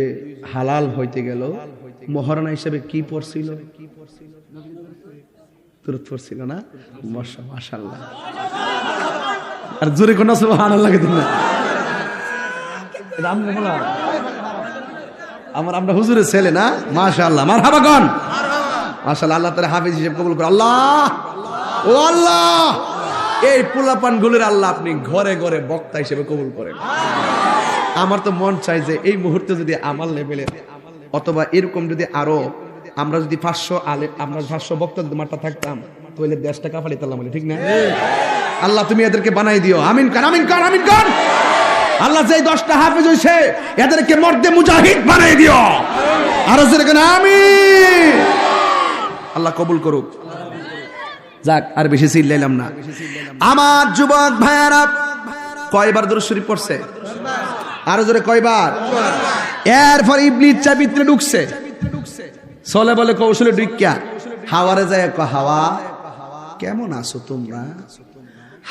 হালাল হইতে গেল মহারণা হিসেবে কি পড়ছিল তুরত পড়ছিল না মাশাআল্লাহ আর জোরে কোন সুবহানাল্লাহ কে দিন না রাম বলা আমরা হুজুরের ছেলে না মাশাআল্লাহ মারহাবা কোন মাশাআল্লাহ আল্লাহ তাআলা হাফেজ হিসেবে কবুল করে আল্লাহ ও আল্লাহ এই পোলাপান গুলোর আল্লাহ আপনি ঘরে ঘরে বক্তা হিসেবে কবুল করেন আমার তো মন চাই যে এই মুহূর্তে যদি আমার লেভেলে অথবা এরকম যদি আরো আমরা যদি 500 বক্তা মাঠটা থাকতাম তাহলে দেশটা কাঁপালিতাম ঠিক না আল্লাহ তুমি এদেরকে বানাই দিও আমিন কান আল্লাহ যে 10টা হাফেজ হইছে এদেরকে মর্দে মুজাহিদ বানাই দিও আর যেরকম আমিন আল্লাহ কবুল করুক যাক আর বেশি চিল্লাইলাম না আমার যুবক ভাইয়ারা কয়বার দরুদ শরীফ পড়ছে আরো জোরে কয়বার এরপর ইবলিস চাবিত্রে ঢুকছে চলে বলে কৌশলে ঢুকিয়া হাওয়ারে যায় হাওয়া কেমন আছো তোমরা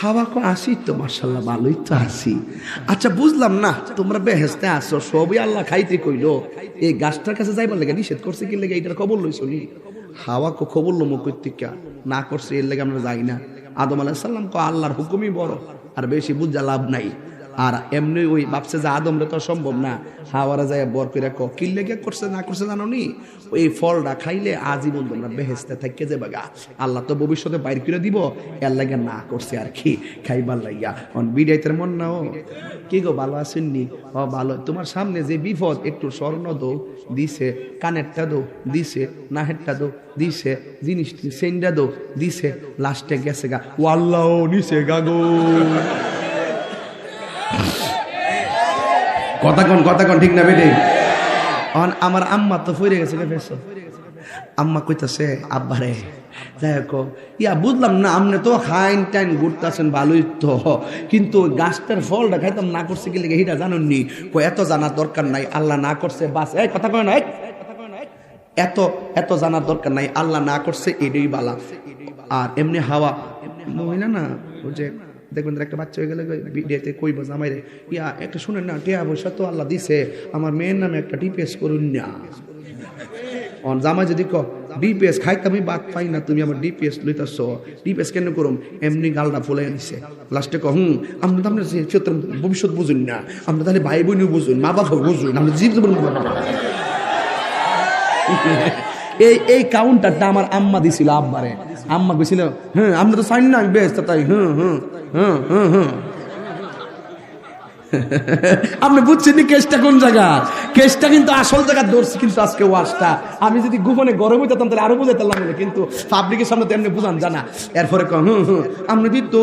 হাওয়া কো আসি তো মাশাআল্লাহ ভালোই তো আসি আচ্ছা বুঝলাম না তোমরা বেহেশতে আসো সবই আল্লাহ খাইতে কইলো এই গাছটার কাছে যাইবার লাগে নিষেধ করছে কি লাগে এটার খবর লইছনি হাওয়া কো খবর লমু কইতিকা না করছে এর লাগে আমরা যাই না আদম আলাইহিস সালাম কো আল্লাহর হুকুমই বড় আর বেশি বুঝা লাভ নাই আর এমনি ওই ভাবছে যে আদম রে তো সম্ভব না হাওয়ারা যায় বর কইরা ক কি লাগে করছে না করছে জানো নি ওই ফলটা খাইলে আজীবন তোমরা বেহেশতে থাকতে যাবে গা আল্লাহ তো ভবিষ্যতে বাইর করে দিব এর লাগে না করছে আর কি খাইবার লাগিয়া অন বিদাইতের মন নাও কি গো ভালো আছেননি ও ভালো তোমার সামনে যে বিপদ একটু স্বর্ণ দো দিছে কানেরটা দো দিছে নাহেরটা দো দিছে জিনিসটি সেন্ডা দো দিছে লাস্টে গেছে গা ও আল্লাহ নিছে গা গো কথা কোন ঠিক না বেটে আমার আম্মা তো ফিরে গেছে আম্মা কইতাছে আব্বারে যাই হোক ইয়া বুঝলাম না আপনি তো খাইন টাইন ঘুরতেছেন ভালোই তো কিন্তু গাছটার ফলটা খাইতাম না করছে কি লেগে এটা জানুননি এত জানার দরকার নাই আল্লাহ না করছে বাস এই কথা কয় না এত জানার দরকার নাই আল্লাহ না করছে এটাই বালা আর এমনি হাওয়া মহিলা না ও যে দেখবেন একটা বাচ্চা হয়ে গেলে ভিডিওতে কইব জামাই রে ইয়া একটা শুনেন না টিয়া পয়সা তো আল্লাহ দিছে আমার মেয়ের নামে একটা ডিপিএস করুন না অন জামাই যদি ডিপিএস খাইতে আমি বাদ পাই না তুমি আমার ডিপিএস লইতাছ ডিপিএস কেন করুম এমনি গালটা ফুলাই দিছে লাস্টে আমরা তো আপনার ভবিষ্যৎ বুঝুন না আমরা তাহলে ভাই বোনও বুঝুন মা বাবা বুঝুন আমরা জীব এই কাউন্টারটা আমার আম্মা দিছিল আব্বারে আম্মা কইছিল আমরা তো চাই না বেশ তাই আপনি বুঝছেন কেসটা কোন জায়গা? কেসটা কিন্তু আসল জায়গা ধরছি কিন্তু আজকে ওয়াজটা আমি যদি গোপনে গরম হইতাম তাহলে আরো বুঝাইতাম না, কিন্তু পাবলিকের সামনে তো এমনি বুঝান জানা। এরপরে আপনি দিত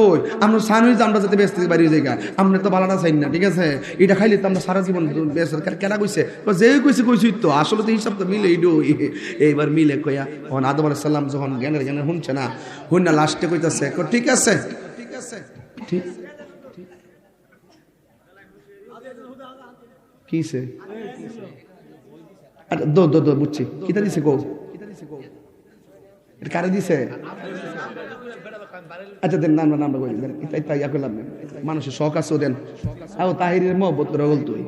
আমরা সান হয়েছে আমরা যাতে ব্যস্ত বাড়ি জায়গা আপনি তো বালাটা চাই না, ঠিক আছে? এটা খাইলে তো আমরা সারা জীবন ব্যস্ত। কেনা কইছে যে কইছি তো আসলে তো হিসাব তো মিলে এইবার মিলে কইয়া তখন আদম আলাইহিস সালাম যখন জ্ঞানের শুনছে না, শুন না লাস্টে কইতাছে ঠিক আছে ঠিক কিসে বুঝছি কিতা দিছে গো কারে দিছে? আচ্ছা দেন নাম নাম করলাম মানুষের শখ আছে দেন। তাহিরের মহব্বত রগল তুই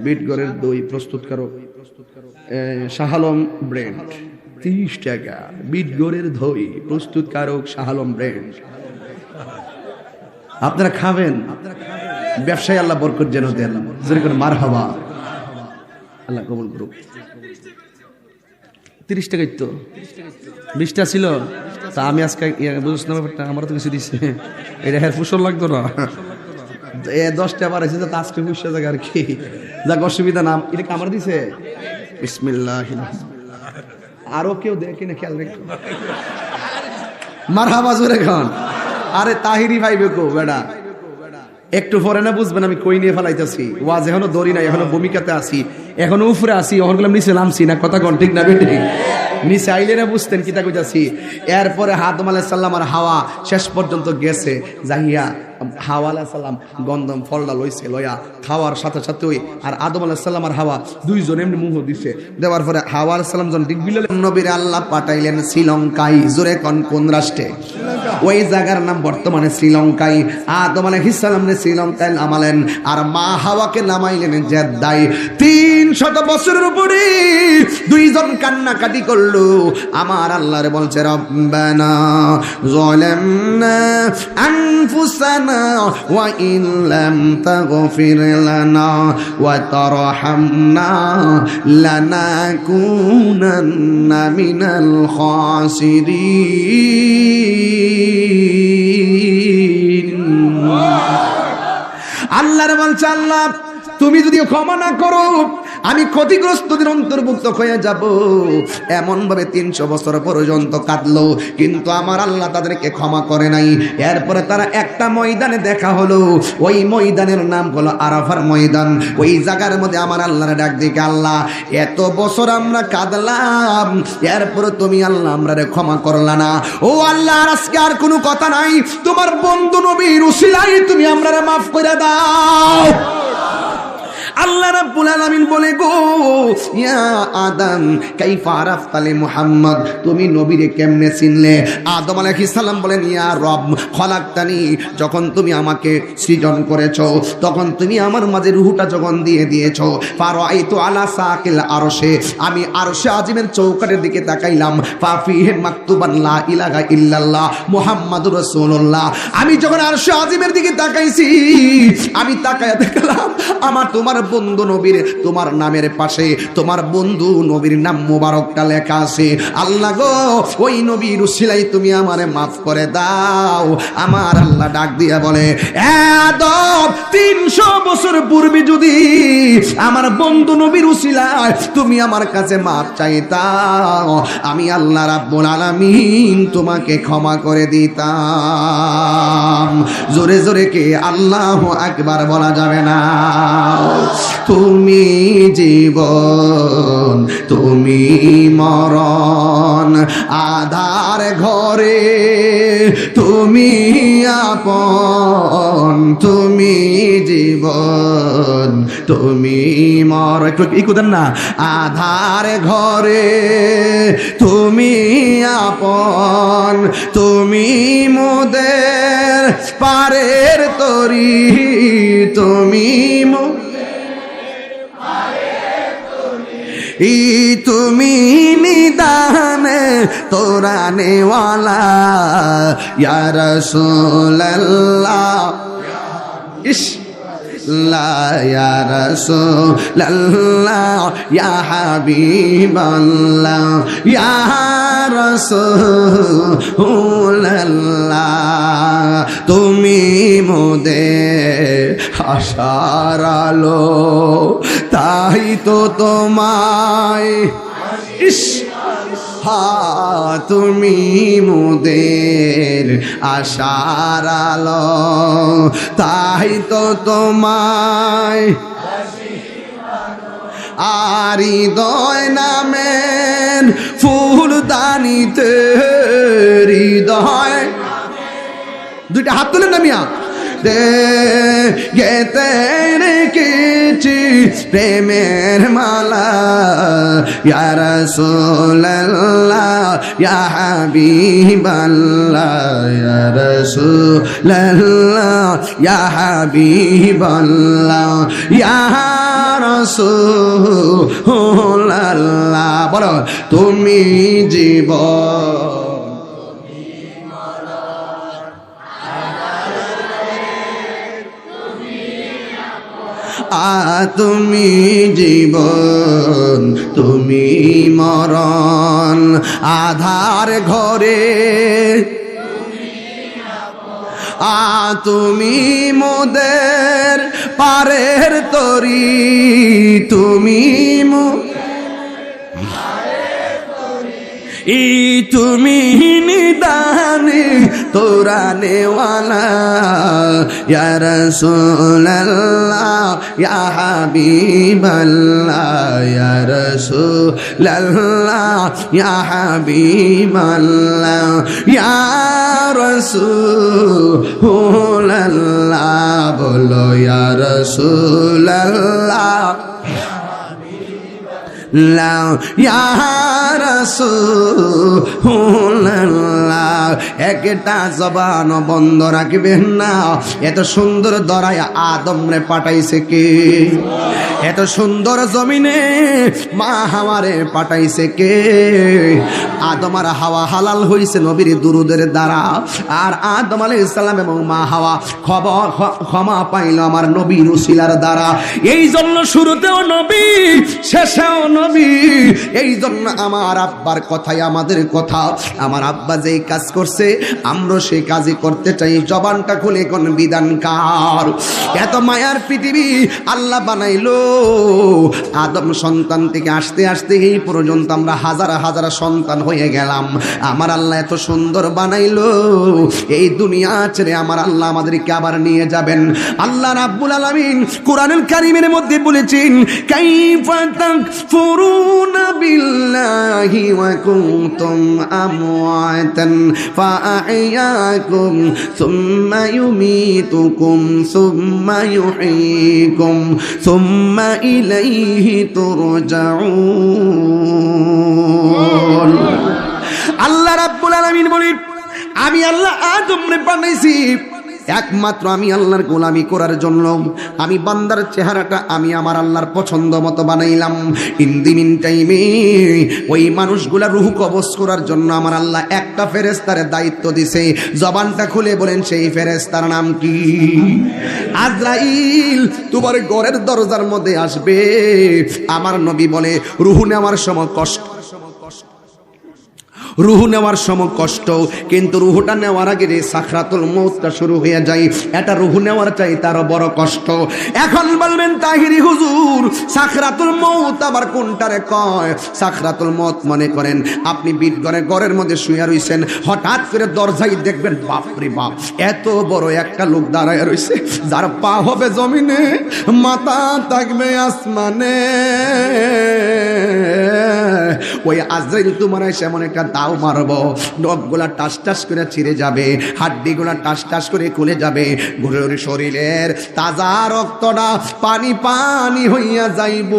বিটগড়ের দই প্রস্তুত করো শাহ আলম ব্র্যান্ড 30 টাকা। বিটগড়ের দই প্রস্তুতকারক শাহ আলম ব্র্যান্ড, আপনারা খাবেন। ব্যবসায় আল্লাহ বরকত যেন দেন, যেরকম মারহাবা, আল্লাহ কবুল করুক। 30 টাকাই তো 20টা ছিল, তা আমি আজকে বুঝছ না ব্যাপারটা, আমার তো কিছু দিচ্ছে এটা হের ফুসল লাগতো না। 10টা বার আছে তো আজকে 20 টাকা আর কি, যাক অসুবিধা নাম। এটা আমার দিছে বিসমিল্লাহ। আরো কেউ দেখে না, খেয়াল রেখো মারহাবা জোরে খান। আরে তাহিরি ভাইবে কো বেড়া, একটু পরে না বুঝবেন আমি কই নিয়ে ফেলাইতেছি। ওয়াজ এখনো দড়ি নাই, এখনো ভূমিকাতে আসি, এখনো উপরে আসি, এখন গেলাম নিচে নামছি না। কথা কোন ঠিক না বেটি? নিচে আইলে না বুঝতেন কিতা কইতাছি। এরপরে আদম আলাইহিস সালাম আর হাওয়া শেষ পর্যন্ত গেছে, যাইয়া হাওয়া আলাইহিস সালাম গন্ধম ফলটা লইছে, লইয়া খাওয়ার সাথে সাথে ওই আর আদম আলাইহিস সালাম আর হাওয়া দুইজন এমনি মুহ দিছে। দেওয়ার পরে হাওয়া আলাইহিস সালাম যখন ডিগবিলেন, নবীর আল্লাহ পাঠাইলেন শ্রীলঙ্কায়। জোরে কোন রাষ্ট্রে? ওই জায়গার নাম বর্তমানে শ্রীলঙ্কায়। আদম আলাইহিস সালাম রে শ্রীলঙ্কায় নামালেন, আর মা হাওয়াকে নামাইলেন জেদ্দায়। 300 বছরের উপরে দুইজন কান্নাকাটি করলো। আমার আল্লাহরে বলছে রব্বানা যালামনা আনফুসানা ওয়া ইন লাম তাগফির লানা ওয়া তারহামনা লানাকুনান্না মিনাল খাসিরিন। আল্লাহরে বলছে আল্লাহ তুমি যদি ক্ষমা না করো আমি ক্ষতিগ্রস্তদের অন্তর্ভুক্ত হয়ে যাব। এমন ভাবে 300 বছর পর্যন্ত কাঁদলো, কিন্তু আমার আল্লাহ তাদেরকে ক্ষমা করে নাই। এরপরে তারা একটা ময়দানে দেখা হলো, ওই ময়দানের নাম হলো আরাফার ময়দান। ওই জায়গার মধ্যে আমার আল্লাহর ডাক দিকে, আল্লাহ এত বছর আমরা কাঁদলাম, এরপরে তুমি আল্লাহ আমরারে ক্ষমা করলা না। ও আল্লাহ আজকে আর কোনো কথা নাই, তোমার বন্ধু নবীর উসিলায় তুমি আমরারে মাফ করে দাও। আল্লাহ রাব্বুল আলামিন বলে গো ইয়া আদম কাইফা আরাফতালি মুহাম্মদ, তুমি নবীরে কেমনে চিনলে? আদম আলাইহিস সালাম বলেন ইয়া রব খলাকতানি, যখন তুমি আমাকে সৃজন করেছো তখন তুমি আমার মাঝে রূহটা যখন দিয়ে দিয়েছো, ফারাইতু আলা সাকিল আরশে, আমি আরশে আজিমের চৌকাঠের দিকে তাকাইলাম, ফাফিহি মাকতুবান লা ইলাহা ইল্লাল্লাহ মুহাম্মাদুর রাসূলুল্লাহ। আমি যখন আরশে আজিমের দিকে তাকাইছি, আমি তাকায়া দেখলাম আমার তোমার বন্ধু নবীর তোমার নামের পাশে তোমার বন্ধু নবীর নাম মুবারকটা লেখা আছে। আল্লাহ গো ওই নবীর উসিলায় তুমি আমারে মাফ করে দাও। আমার আল্লাহ ডাক দিয়া বলে আদম 300 বছর পূর্বে যদি আমার বন্ধু নবীর উসিলায় তুমি আমার কাছে মাফ চাইতাম, আমি আল্লাহ রাব্বুল আলামিন তোমাকে ক্ষমা করে দিতাম। জোরে জোরে কে আল্লাহু আকবার বলা যাবে না? তুমি জীবন তুমি মরণ, আধার ঘরে তুমি আপন, তুমি জীবন তুমি মর, একটু ইকুদেন না, আধার ঘরে তুমি আপন, তুমি মোদের পারের তরি, তুমি তুমি নিদানে তোরানে ওয়ালা ইয়া রাসূলুল্লাহ। ইস ইয়া রাসূলুল্লাহ ইয়া হাবিবাল্লাহ ইয়া রাসূলুল্লাহ তুমি মোদের আশার আলো তাই তো তোমায় তুমি মোদের আশার আলো তাই তো তোমায় আর হৃদয় নামের ফুলদানিতে হৃদয় দুইটা হাত তুলেন না মিয়া গেতে রেখেছি প্রেমের মালা ইয়া রাসূলুল্লাহ ইয়া হাবিবাল্লাহ ইয়া রাসূলুল্লাহ ইয়া হাবিবাল্লাহ ইয়া রাসূলুল্লাহ বলো তুমি জীবন তুমি জীবন তুমি মরণ আধার ঘরে তুমি মোদের পারের তরি তুমি তুমি নিদানে তোরা নেওয়ালা ইয়া রাসূলুল্লাহ ইয়া হাবিবাল্লাহ ইয়া রাসূলুল্লাহ ইয়া হাবিবাল্লাহ ইয়া রাসূলুল্লাহ বলো ইয়া রাসূলুল্লাহ ইয়া রাসূলুল্লাহ একটা জবান বন্ধ রাখবেন না এত সুন্দর দরায় আদম রে পাঠাইছে কে এত সুন্দর জমিনে মা হাওয়ারে পাঠাইছে কে আদম আর হাওয়া হালাল হইছে নবীর দুরুদের দ্বারা আর আদম আলাইহিস সালাম এবং মা হাওয়া ক্ষমা পাইল আমার নবীর উসিলার দ্বারা এই জন্য শুরুতেও নবী শেষেও নবী এই জন্য আমার আব্বার কথাই আমাদের কথা আমার আব্বা যেই কাজ করছে আমরা সেই কাজই করতে চাই জবানটা খুলে কোন বিধানকার এত মায়ার পৃথিবী আল্লাহ বানাইলো আদম সন্তান থেকে আসতে আসতে এই পর্যন্ত আমরা হাজার হাজার সন্তান হয়ে গেলাম আমার আল্লাহ এত সুন্দর বানাইলো এই দুনিয়া ছেড়ে আমার আল্লাহ আমাদেরকে আবার নিয়ে যাবেন আল্লাহ রাব্বুল আলামিন কোরআনুল কারীমের মধ্যে বলেছেন কাইফা তাকফুরুনা বিল্লাহি ওয়া কুনতুম আমওয়াতান ফাআহইয়াকুম সুম্মা ইউমীতুকুম সুম্মা ইউহয়ীকুম সুম্মা ইলাইহি তুরজাউন আল্লাহ রাব্বুল আলামিন বলেন আমি আল্লাহ আদমরে বানাইছি একমাত্র আমি আল্লাহর গোলামি করার জন্য আমি বান্দার চেহারাটা আমি আমার আল্লাহর পছন্দ মতো বানাইলাম ইন টাইমে ওই মানুষগুলা রূহ কবজ করার জন্য আমার আল্লাহ একটা ফেরেশতার দায়িত্ব দিছে জবানটা খুলে বলেন সেই ফেরেশতার নাম কি আজরাইল তোমার ঘরের দরজার মধ্যে আসবে আমার নবী বলে রূহ নেওয়ার সময় কষ্ট রুহ নেওয়ার সময় কষ্ট কিন্তু রুহটা নেওয়ার আগে যে সাকরাতুল মউতটা শুরু হয়ে যায় এটা রুহ নেওয়ার চাই তার বড় কষ্ট এখন বলবেন তাহিরি হুজুর সাকরাতুল মউত আবার কোনটারে কয় সাকরাতুল মউত মনে করেন আপনি ঘরের মধ্যে শুয়ে রইছেন হঠাৎ করে দরজায় দেখবেন বাপ রে বাপ এত বড় একটা লোক দাঁড়ায় রইছে যার পা হবে জমিনে মাথা থাকবে আসমানে ওই আজরাইল তোমার এসে এমন একটা দাও মারবো নখগুলা টাস টাস করে ছিঁড়ে যাবে হাড্ডিগুলা টাস টাস করে খুলে যাবে ঘুরে শরীরের তাজা রক্তটা পানি পানি হইয়া যাইব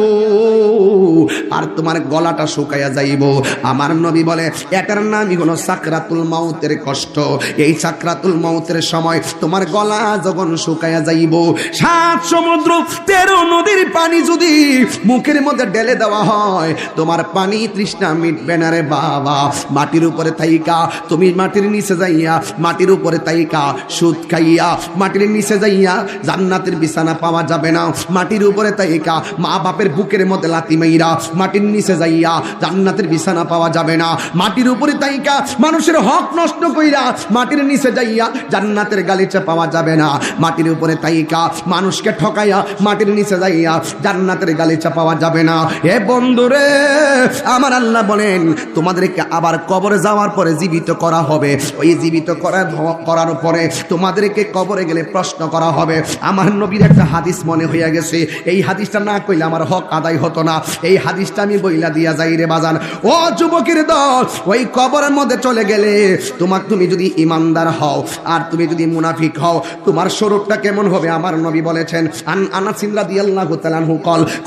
আর তোমার গলাটা শুকাইয়া যাইব আমার নবী বলে এটার নামই হলো সাকরাতুল মাউতের কষ্ট এই সাকরাতুল মাউতের সময় তোমার গলা যখন শুকাইয়া যাইব 7 সমুদ্র 13 নদীর পানি যদি মুখের মধ্যে ঢেলে দেওয়া হয় তোমার পানি তৃষ্ণা মিটবে না রে বাবা মাটির উপরে তাইকা, তুমি মাটির নিচে যাইয়া, মাটির উপরে তাইকা সুদ খাইয়া, মাটির নিচে যাইয়া জান্নাতের বিছানা পাওয়া যাবে না। মাটির উপরে তাইকা মা বাপের বুকের মধ্যে লাথি মাইরা মাটির নিচে যাইয়া জান্নাতের বিছানা পাওয়া যাবে না। মাটির উপরে তাইকা মানুষের হক নষ্ট কইরা মাটির নিচে যাইয়া জান্নাতের গালিচা পাওয়া যাবে না। মাটির উপরে তাইকা মানুষকে ঠকাইয়া মাটির নিচে যাইয়া জান্নাতের গালিচা পাওয়া যাবে না। হে বন্ধুরে, আমার আল্লাহ বলেন তোমাদেরকে আবার কবরে যাওয়ার পরে জীবিত করা হবে। ওই জীবিত করার পরে তোমাদেরকে কবরে গেলে প্রশ্ন করা হবে। আমার নবীর একটা হাদিস মনে হইয়া গেছে, এই হাদিসটা না কইলে আমার হক আদায় হতো না। এই হাদিসটা আমি বইলা দিয়া যাই রে বাজান। ও যুবকের দল, ওই কবরের মধ্যে চলে গেলে তুমি যদি ইমানদার হও আর তুমি যদি মুনাফিক হও, তোমার স্বরূপটা কেমন হবে? আমার নবী বলেছেন, আনাস রাদিয়াল্লাহু তাআলা আনহু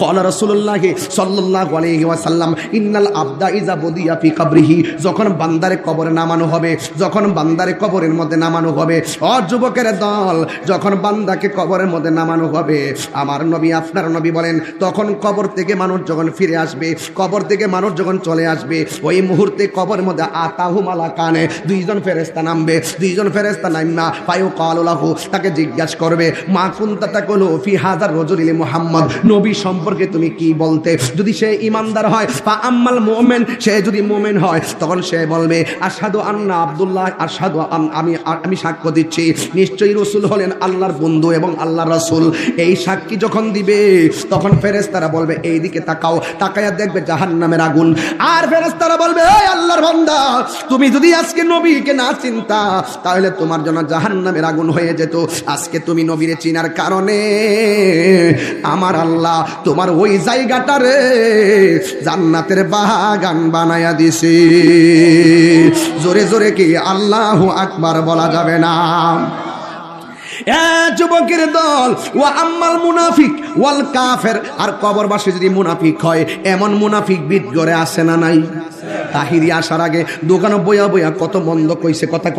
قال রাসূলুল্লাহ সাল্লাল্লাহু আলাইহি ওয়াসাল্লাম ইন্নাল আবদা ইযা বুদিয়া ফি কবরিহি, যখন বান্দারে কবরে নামানো হবে, যখন বান্দারে কবরের মধ্যে নামানো হবে, ও যুবকের দল, যখন বান্দাকে কবরের মধ্যে নামানো হবে, আমার নবী আপনার নবী বলেন তখন কবর থেকে মানুষ যখন ফিরে আসবে, কবর থেকে মানুষ যখন চলে আসবে, ওই মুহূর্তে কবরের মধ্যে আতাহু মালাকানে, দুইজন ফেরেশতা নামবে। দুইজন ফেরেশতা নাইমা ফায়ু ক্বালু লাহু, তাকে জিজ্ঞাসা করবে মা কুনতা তাকুলু ফি হাযার রাজুলি মুহাম্মদ, নবী সম্পর্কে তুমি কি বলতে? যদি সে ইমানদার হয়, ফা আম্মাল মুমিন, সে যদি মুমিন হয়, তখন সে বলবে আশহাদু আন্না আব্দুল্লাহ, আশহাদু আমি সাক্ষ্য দিচ্ছি নিশ্চয়ই রাসূল হলেন আল্লাহর বন্ধু এবং আল্লাহর রাসূল। এই সাক্ষী যখন দিবে, তখন ফেরেশতারা বলবে এইদিকে তাকাও, তাকায়া দেখবে জাহান্নামের আগুন। আর ফেরেশতারা বলবে এই আল্লাহর বান্দা, তুমি যদি আজকে নবীকে না চিনতা, তাহলে তোমার জন্য জাহান্নামের আগুন হয়ে যেত। আজকে তুমি নবীরে চিনার কারণে আমার আল্লাহ তোমার ওই জায়গাটারে জান্নাতের বাগান বানায়া দিছে। জোরে জোরে কি আল্লাহু আকবার বলা যাবে না? যুবকের দল, ওয়া আম্মাল মুনাফিক ওয়াল কাফের, আর কবরবাসী যদি মুনাফিক হয়, এমন মুনাফিক বিদ করে আসে না নাই? তাহিরি আসার আগে দোকানে বইয়া বইয়া কত মন্দ কইছে, কথা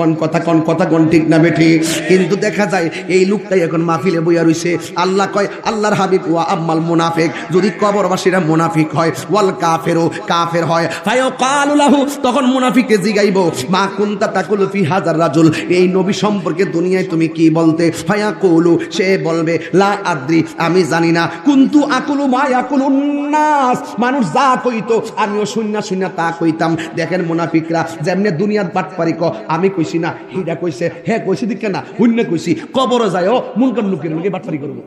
কন ঠিক না বেঠি, কিন্তু দেখা যায় এই লোকটাই এখন মাহফিলে বইয়া রইছে। আল্লাহ কয়, আল্লাহর হাবিব ওয়া আম্মাল মুনাফিক, যদি কবরবাসীরা মুনাফিক হয়, ওয়াল কাফেরও কাফের হয়, ফায়াকালু লাহু, তখন মুনাফিককে জিগাইবো মা কুনতা তাকুলু ফি হাযার রাজুল, এই নবী সম্পর্কে দুনিয়ায় তুমি কি বলতে? ফায়াকুলু, সে বলবে লা আদ্রি, আমি জানি না, কুনতু আকুলু মা ইয়াকুলুন নাস, মানুষ যা কইতো আমিও শুননা তা কইতাম। দেখেন মুনাফিকরা যেমনে দুনিয়ার বাটপারি ক, আমি কইছি না, হিডা কইছে, হে কইছি দিকে না, হুন্নে কইছি, কবরে যায়ও মুনকার নুকের লগে বাটপারি করব।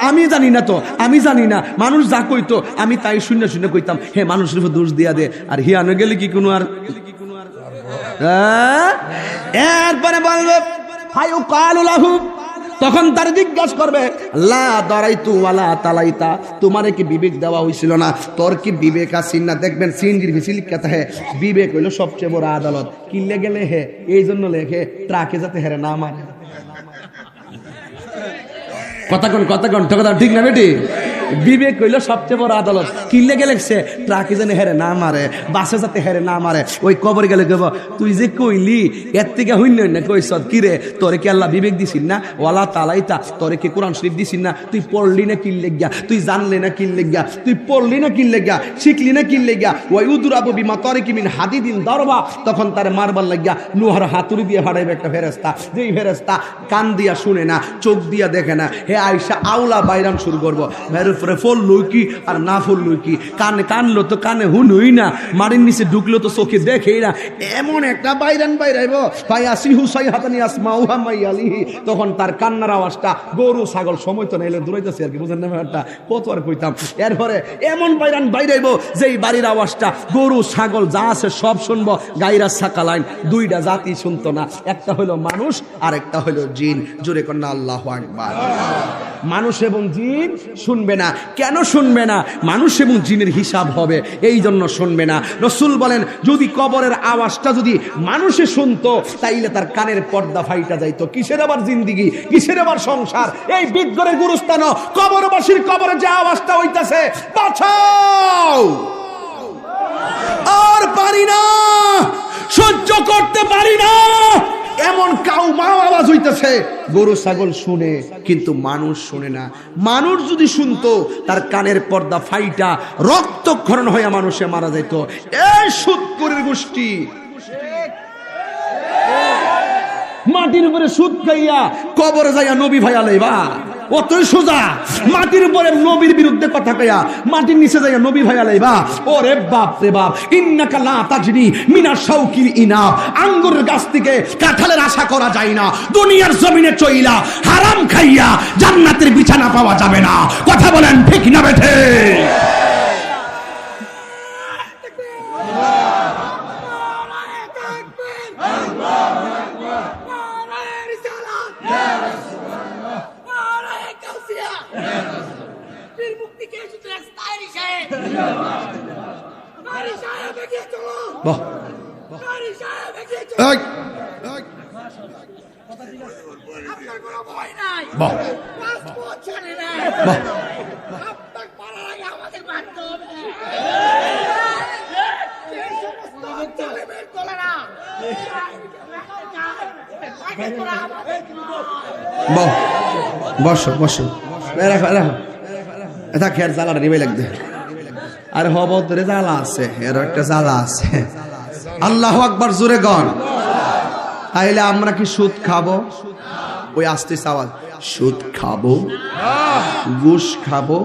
আমি জানি না তো, আমি জানি না, মানুষ যা কইতো আমি তাই শূন্য কইতাম। হে মানুষের উপর দোষ দিয়া দে, আর হিয়ানো গেলে কি কোনো আর এরপরে বলবে ফায়ু ক্বালু লাহু, তখন তার জিজ্ঞাসা করবে লা দারাইতু ওয়ালা তালাইতা, তোমারে কি বিবেক দেওয়া হয়েছিল না? তোর কি বিবেক আছে না? দেখবেন সিনজির ভিসিল কথা হে, বিবেক হইল সবচেয়ে বড় আদালত। কিনলে গেলে হে, এই জন্য লেখে ট্রাকে যাতে হেরে না মারে। কথা কন ঠিক না বেটি? বিবেক হইল সবচেয়ে বড় আদালত। কিনলে গেলে সে ট্রাকে যেন হেরে না মারে, বাসে যাতে হেরে না মারে। ওই কবর গেলে কব তুই যে কইলি এর থেকে হইন না কইস কিরে, তোরে কি আল্লাহ বিবেক দিছিস না? ওয়ালা তালাইতা, তোরে কি কোরআন শরীফ দিছিস না? তুই পড়লি না কিনলে গিয়া, তুই জানলে না কিনলে গিয়া, তুই পড়লি না কিনলে গিয়া, শিখলি না কিনলে গিয়া, ওই উদুরাবু বিমা তরিকি মিন হাদিদিন দরবা, তখন তারে মারবার লাগিয়া লোহার হাতুড়ি দিয়ে ফাড়াইবে একটা ফেরেশতা। যেই ফেরেশতা কান দিয়া শুনে না, চোখ দিয়া দেখে না, হে আয়েশা আউলা বাইরান শুরু করবো, ফল লই কি আর না ফল লই কি, কানে কানলো তো কানে হুনই না, মারির নিচে ঢুকলো তো চোখে দেখেই না, এমন একটা বাইরান বাইরাইব তখন তার কান্নার আওয়াজটা গরু ছাগল সময় তো নাইলে দৌড়াইতেছে আর কি, বুঝেন না ব্যাপারটা? কত আর কইতাম। এরপরে এমন বাইরান বাইরাইব যেই বাড়ির আওয়াজটা গরু ছাগল যা আছে সব শুনবো, গাইরা সাকালাইন দুইটা জাতি শুনতো না, একটা হইলো মানুষ আর একটা হইলো জিন। জোরে কন্যা আল্লাহু আকবার। মানুষ এবং জিন শুনবে না। কেন শুনবে না? মানুষ এবং জিনের হিসাব হবে, এই জন্য শুনবে না। রাসূল বলেন যদি কবরের আওয়াজটা যদি মানুষে শুনতো, তাইলে তার কানের পর্দা ফাইটা যাইতো। কিসের আবার জিন্দিগি, কিসের আবার সংসার? এই বিজ্ঞরের গুরুস্থান কবরবাসীর কবরে যে আওয়াজটা হইতাছে, বাঁচাও, আর পারি না, সহ্য করতে পারি না, এমন কাউ মাও আওয়াজ হইতেছে, গরু ছাগল শুনে কিন্তু মানুষ শুনে না। মানুষ যদি শুনতো তার কানের পর্দা ফাইটা রক্তক্ষরণ হয়ে মানুষে মারা যেত। এই সুদখোরের গোষ্ঠী মাটির উপরে সুদ খাইয়া কবরে যাইয়া নবী ভাইয়া লইবা, অতই সোজা। মাটির উপরে নবীর বিরুদ্ধে কথা কইয়া মাটির নিচে যাইয়া নবী ভাইয়া লইবা। ওরে বাপ রে বাপ, ইন্নাকা লা তাজনি মিনাশ শাউকিল ইনাব, আঙ্গুরের গাছ থেকে কাঁঠালের আশা করা যায় না। দুনিয়ার জমিনে চইলা হারাম খাইয়া জান্নাতের বিছানা পাওয়া যাবে না। কথা বলেন ঠিক না বেঠে? বসো বসো, এটা খেয়ার জ্বালাটা নিবে লাগবে। আরে হবরে জ্বালা আছে, এর একটা জ্বালা আছে। আল্লাহু আকবার, জোরে গন। তাইলে আমরা কি সুদ খাবো? ওই আস্তে আওয়াজ, সুদ খাবো, ঘুষ খাবো,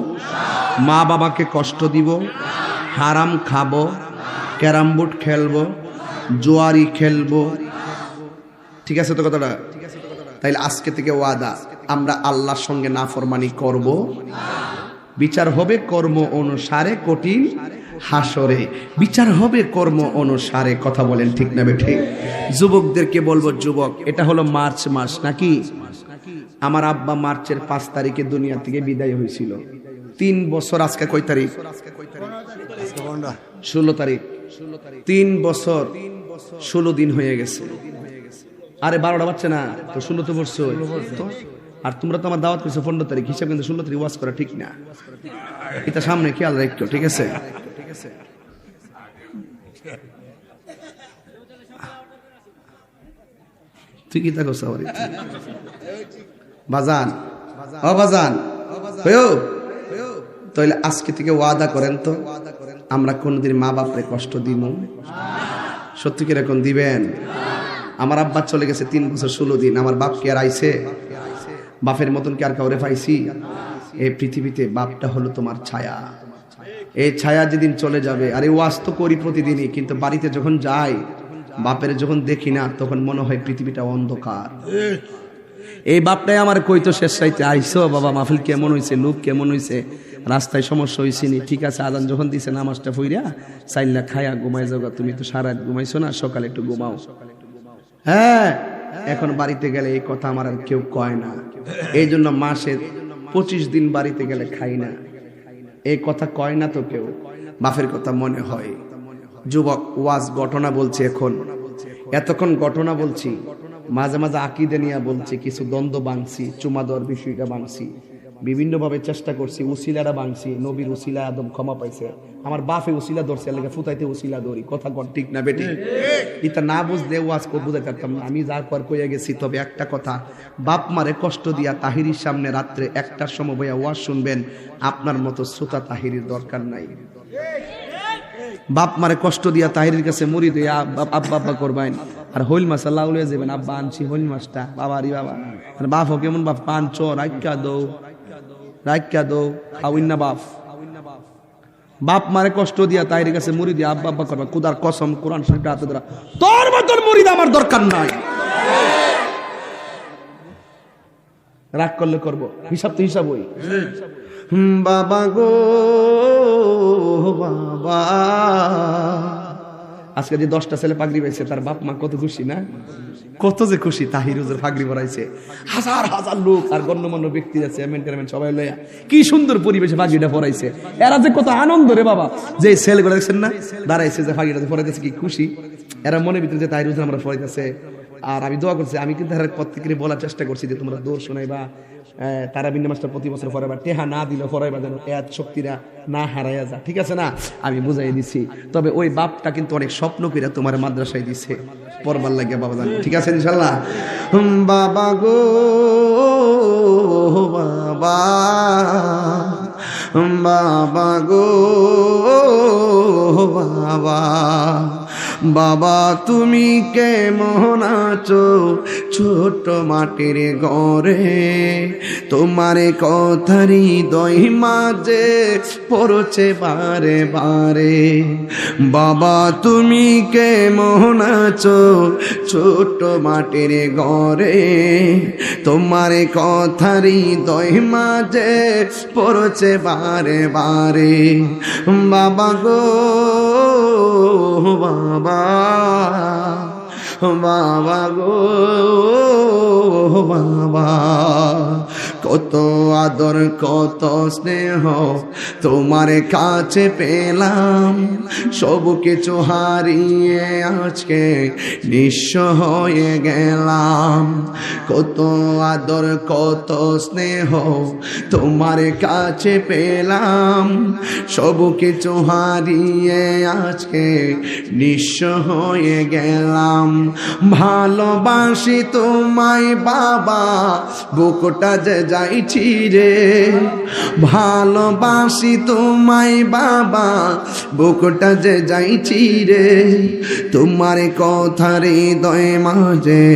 মা বাবাকে কষ্ট দিব, হারাম খাবো, ক্যারাম বোর্ড খেলবো, জুয়ারি খেলবো। ঠিক আছে তো কথাটা? তাইলে আজকে থেকে ওয়াদা, আমরা আল্লাহর সঙ্গে নাফরমানি করব। বিচার হবে কর্ম অনুসারে, কঠিন হাসরে বিচার হবে কর্ম অনুসারে। কথা বলেন ঠিক না বেঠিক? যুবকদেরকে বলবো, যুবক, এটা হলো মার্চ মাস নাকি? আমার আব্বা মার্চের 5 তারিখে দুনিয়া থেকে বিদায় হয়েছিল। 3 বছর, আজকে কয় তারিখ? 16 তারিখ। 3 বছর 16 দিন হয়ে গেছে। আরে 12টা বাচ্চা না তো, 16 তো বছর। আর তোমরা তো আমার দাওয়াত করছো 15 তারিখ, হিসাব কিন্তু 16 তারিখ ওয়াজ করা ঠিক না। এটা সামনে খেয়াল রাখো, ঠিক আছে? তুই কি তা করছ বাজান? ও বাজান, তাহলে আজকে থেকে ওয়াদা করেন তো, আমরা কোনদিন মা বাপরে কষ্ট দিব? সত্যি কি এরকম দিবেন? আমার আব্বা চলে গেছে 3 বছর 16 দিন। আমার বাপ কি আর আইছে? বাপের মতন কি আর কাউরে পাইছি? এই পৃথিবীতে বাপটা হলো তোমার ছায়া। এই ছায়া যেদিন চলে যাবে, আরে ওয়াজ তো করি প্রতিদিনই, কিন্তু বাড়িতে যখন যাই, বাপের যখন দেখি না, তখন মনে হয় পৃথিবীটা অন্ধকার। এই বাপটাই আমার কইতো শেষ রাইতে, আইসো বাবা, মাহফিল কেমন হয়েছে, লোক কেমন হয়েছে, রাস্তায় সমস্যা হয়েছে নি? ঠিক আছে, আজান যখন দিছে নামাজটা পইরা চাইলা খায়া ঘুমাই যাওগা, তুমি তো সারা রাত ঘুমাইছো না, সকালে একটু ঘুমাও। হ্যাঁ, এখন বাড়িতে গেলে এই কথা আমার আর কেউ কয় না। এই জন্য মাসে 25 দিন বাড়িতে গেলে খাই না, এই কথা কয় না তো কেউ। বাপের কথা মনে হয়। যুবক, ওয়াজ ঘটনা বলছি, এখন এতক্ষণ ঘটনা বলছি, মাঝে মাঝে আকীদা নিয়ে বলছি, কিছু দ্বন্দ্ব ভাঙছি, চুমা দেওয়ার বিষয়টা ভাঙছি, বিভিন্ন ভাবে চেষ্টা করছি, উসিলাটা ভাঙছি। নবীর উসিলা আদম ক্ষমা পাইছে, আমার বাপে উসিলা ধরছে, লাগে ফুতাইতে উসিলা ধরি। কথা কন ঠিক না বেটি? এটা না বুঝলে ওয়াজ করে বুঝাতে পারতাম না। আমি যা কর কইয়া গেছি। তবে একটা কথা, বাপ মারে কষ্ট দিয়া তাহিরির সামনে রাত্রে 1টার সময় বইয়া ওয়াজ শুনবেন, আপনার মতো শ্রোতা তাহিরির দরকার নাই। বাপ মারে কষ্ট দিয়া তাহিরির কাছে মুড়ি দিয়ে আব্বা আব্বা করবেন, আর হইল মাছ আল্লাহ উলিয়ে যাবেন, আব্বা আনছি হইল মাছটা, বাবারি বাবা। আর বাপ হোক কেমন বাপ, পাঞ্চ রাইকা দো খাওয়িন না বাপ। বাপ মারে কষ্ট দিয়া তাহিরির কাছে মুড়ি দিয়ে আব্বা আব্বা করবা, কুদার কসম, কোরআন শরীফটা হাতে ধরা, তোর মতন মুড়ি আমার দরকার নাই। রাগ করলে করবো, হিসাব তো হিসাব হই। বাবা গো বাবা, আজকে যে 10টা ছেলে পাগড়ি পাইছে, তার বাপ মা কত খুশি না? কত যে খুশি। তাহির হুজুর পাগড়ি পরাইছে, হাজার হাজার লোক আর গণ্যমান্য ব্যক্তি আছে, চেয়ারম্যান সবাই লইয়া কি সুন্দর পরিবেশে পাগড়িটা পরাইছে। এরা যে কত আনন্দ রে বাবা। যে ছেলেগুলো দেখছেন না দাঁড়াইছে, যে পাগড়িটা পরাইতেছে, কি খুশি এরা মনের ভিতরে, যে তাহির হুজুর আমরা পরাইতেছে, আর আমি দোয়া করছি, আমি কিন্তু প্রত্যেকেরই বলার চেষ্টা করছি যে তোমরা দৌড় শোনাইবা, তারা বিন্দু মাস্টার প্রতি বছর পড়াইবা, টেহা না দিলে পড়াইবা যেন এত শক্তিরা না হারাইয়া যা, ঠিক আছে না? আমি বুঝাই দিছি। তবে ওই বাপটা কিন্তু অনেক স্বপ্ন করে তোমার মাদ্রাসায় দিছে পড়বার লাগে বাবা জান, ঠিক আছে ইনশাল্লাহ? বাবা গো বাবা, বাবা গো বাবা, বাবা তুমি কেমন আছো ছোট মাটির ঘরে, তোমার কথারই হৃদয় মাঝে পড়ছে বারে বারে। বাবা তুমি কেমন আছো ছোট মাটির ঘরে, তোমার কথারই হৃদয় মাঝে পড়ছে বারে বারে। বাবা গো বাবা, বাবা গো বাবা, কত আদর কত স্নেহ তোমার কাছে পেলাম, সব কিছু হারিয়ে আজকে নিঃস্ব হয়ে গেলাম। কত আদর কত স্নেহ তোমার কাছে পেলাম, সব কিছু হারিয়ে আজকে নিঃস্ব হয়ে গেলাম। ভালোবাসি তোমায় বাবা, বুকটা যে যাইছি রে, ভালোবাসি তোমায় বাবা, বুকটা যে যাইছি রে, তোমার কথার হৃদয় মাঝে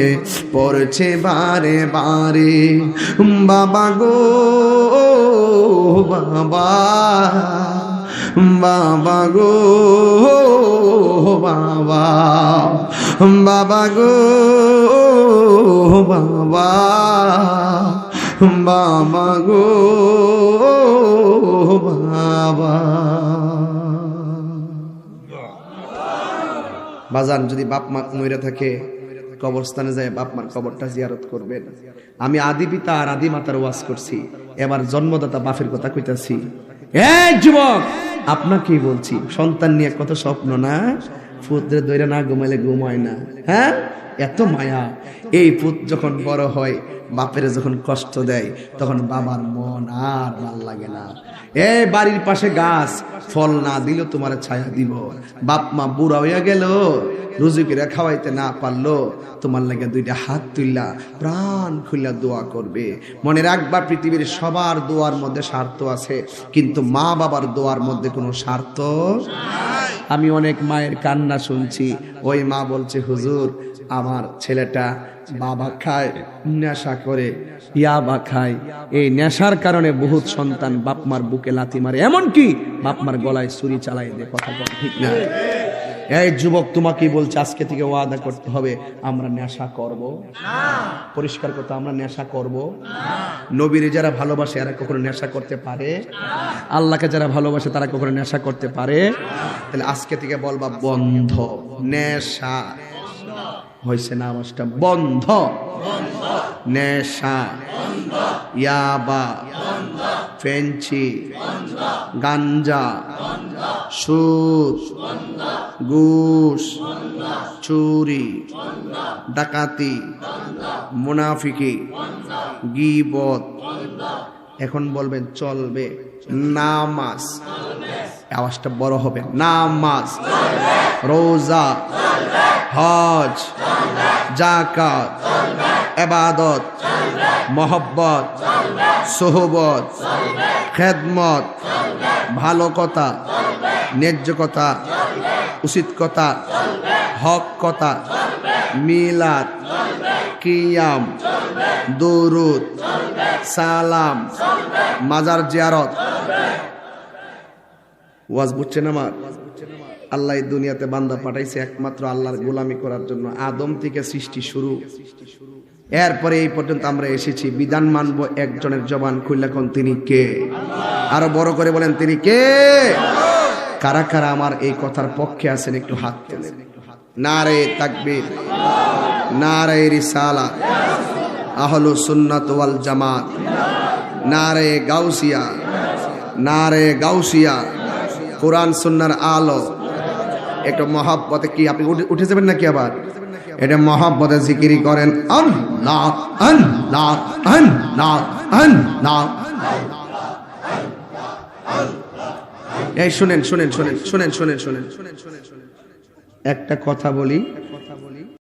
পড়ছে বারে বারে। বাবা গো বাবা, বাবা গো বাবা, বাবা গো বাবা, বাবা গো বাবা। বাজান যদি বাপ মা মরে থাকে কবরস্থানে যায় বাপ মার কবরটা জিয়ারত করবেন। আমি আদি পিতা আর আদি মাতার ওয়াজ করছি, এবার জন্মদাতা বাপের কথা কইতাছি। এই যুবক আপনাকেই বলছি, সন্তান নিয়ে কত স্বপ্ন না, পুত্রে দইরা না ঘুমাইলে ঘুমায় না, হ্যাঁ এত মায়া। এই পুত যখন বড় হয় বাপের যখন কষ্ট দেয় তখন বাবার মন আর ভাল লাগে না। এই বাড়ির পাশে গাছ ফল না দিল তোমার ছায়া দিব, বাপ মা বুড়া হইয়া গেল রুজি করে খাওয়াইতে না পারলো, তোমার লাগে দুইটা হাত তুললা প্রাণ খুললা দোয়া করবে। মনে রাখবা পৃথিবীর সবার দোয়ার মধ্যে স্বার্থ আছে, কিন্তু মা বাবার দোয়ার মধ্যে কোনো স্বার্থ। আমি অনেক মায়ের কান্না শুনছি, ওই মা বলছে হুজুর আমার ছেলেটা বাবা খায়, নেশা করে, ইয়াবা খায়, এই নেশার কারণে বহুত সন্তান বাপমার বুকে লাথি মারে, এমনকি বাপমার গলায় ছুরি চালাই দেয়। কথা ঠিক না? এই যুবক তোমাকেই বলছে আজকে থেকে ওয়াদা করতে হবে আমরা নেশা করব না। পরিষ্কার কথা, আমরা নেশা করব না। নবীরে যারা ভালোবাসে এরা কখনো নেশা করতে পারে? আল্লাহকে যারা ভালোবাসে তারা কখনো নেশা করতে পারে? তাহলে আজকে থেকে বলবা বন্ধ নেশা। হয়েছে না আওয়াজটা? বন্ধ নেশা, ইয়াবা, ফেঞ্চি, গাঞ্জা, সুদ, ঘুষ, চুরি, ডাকাতি, মুনাফিকি, গীবত। এখন বলবেন চলবে নামাজ, আওয়াজটা বড় হবে, নামাজ, রোজা, হজ, যাকাত, ইবাদত, মহব্বত, সোহবত, খেদমত, ভালো কথা, ন্যায্য কথা, উচিত কথা, হক কথা, মিলাদ, কিয়াম, দুরুদ, সালাম, মাজার জিয়ারত। ওয়াজ বুঝছেন আমার? আল্লাহ এই দুনিয়াতে বান্দা পাঠাইছে একমাত্র আল্লাহর গোলামি করার জন্য। আদম থেকে সৃষ্টি শুরু, এরপরে এই পর্যন্ত আমরা এসেছি। বিধান মানবো একজনের জবান খুললে কোন তিনি কে? আরো বড় করে বলেন তিনি কে? কারা কারা আমার এই কথার পক্ষে আছেন একটু হাত তোলেন। নারে তাকবীর, নারে রিসালাত, আহলুস সুন্নাত ওয়াল জামাত, নারে গাউসিয়া, নারে গাউসিয়া, কোরআন সুন্নাহর আলো। একটু মহব্বতে কি আপনি উঠে যাবেন নাকি আবার? এটা মহব্বতে জিকিরি করেন আল্লাহ আল্লাহ আল্লাহ আল্লাহ। এই শুনেন শুনেন শুনেন শুনেন শুনেন শুনেন শুনেন শুনেন একটা কথা বলি,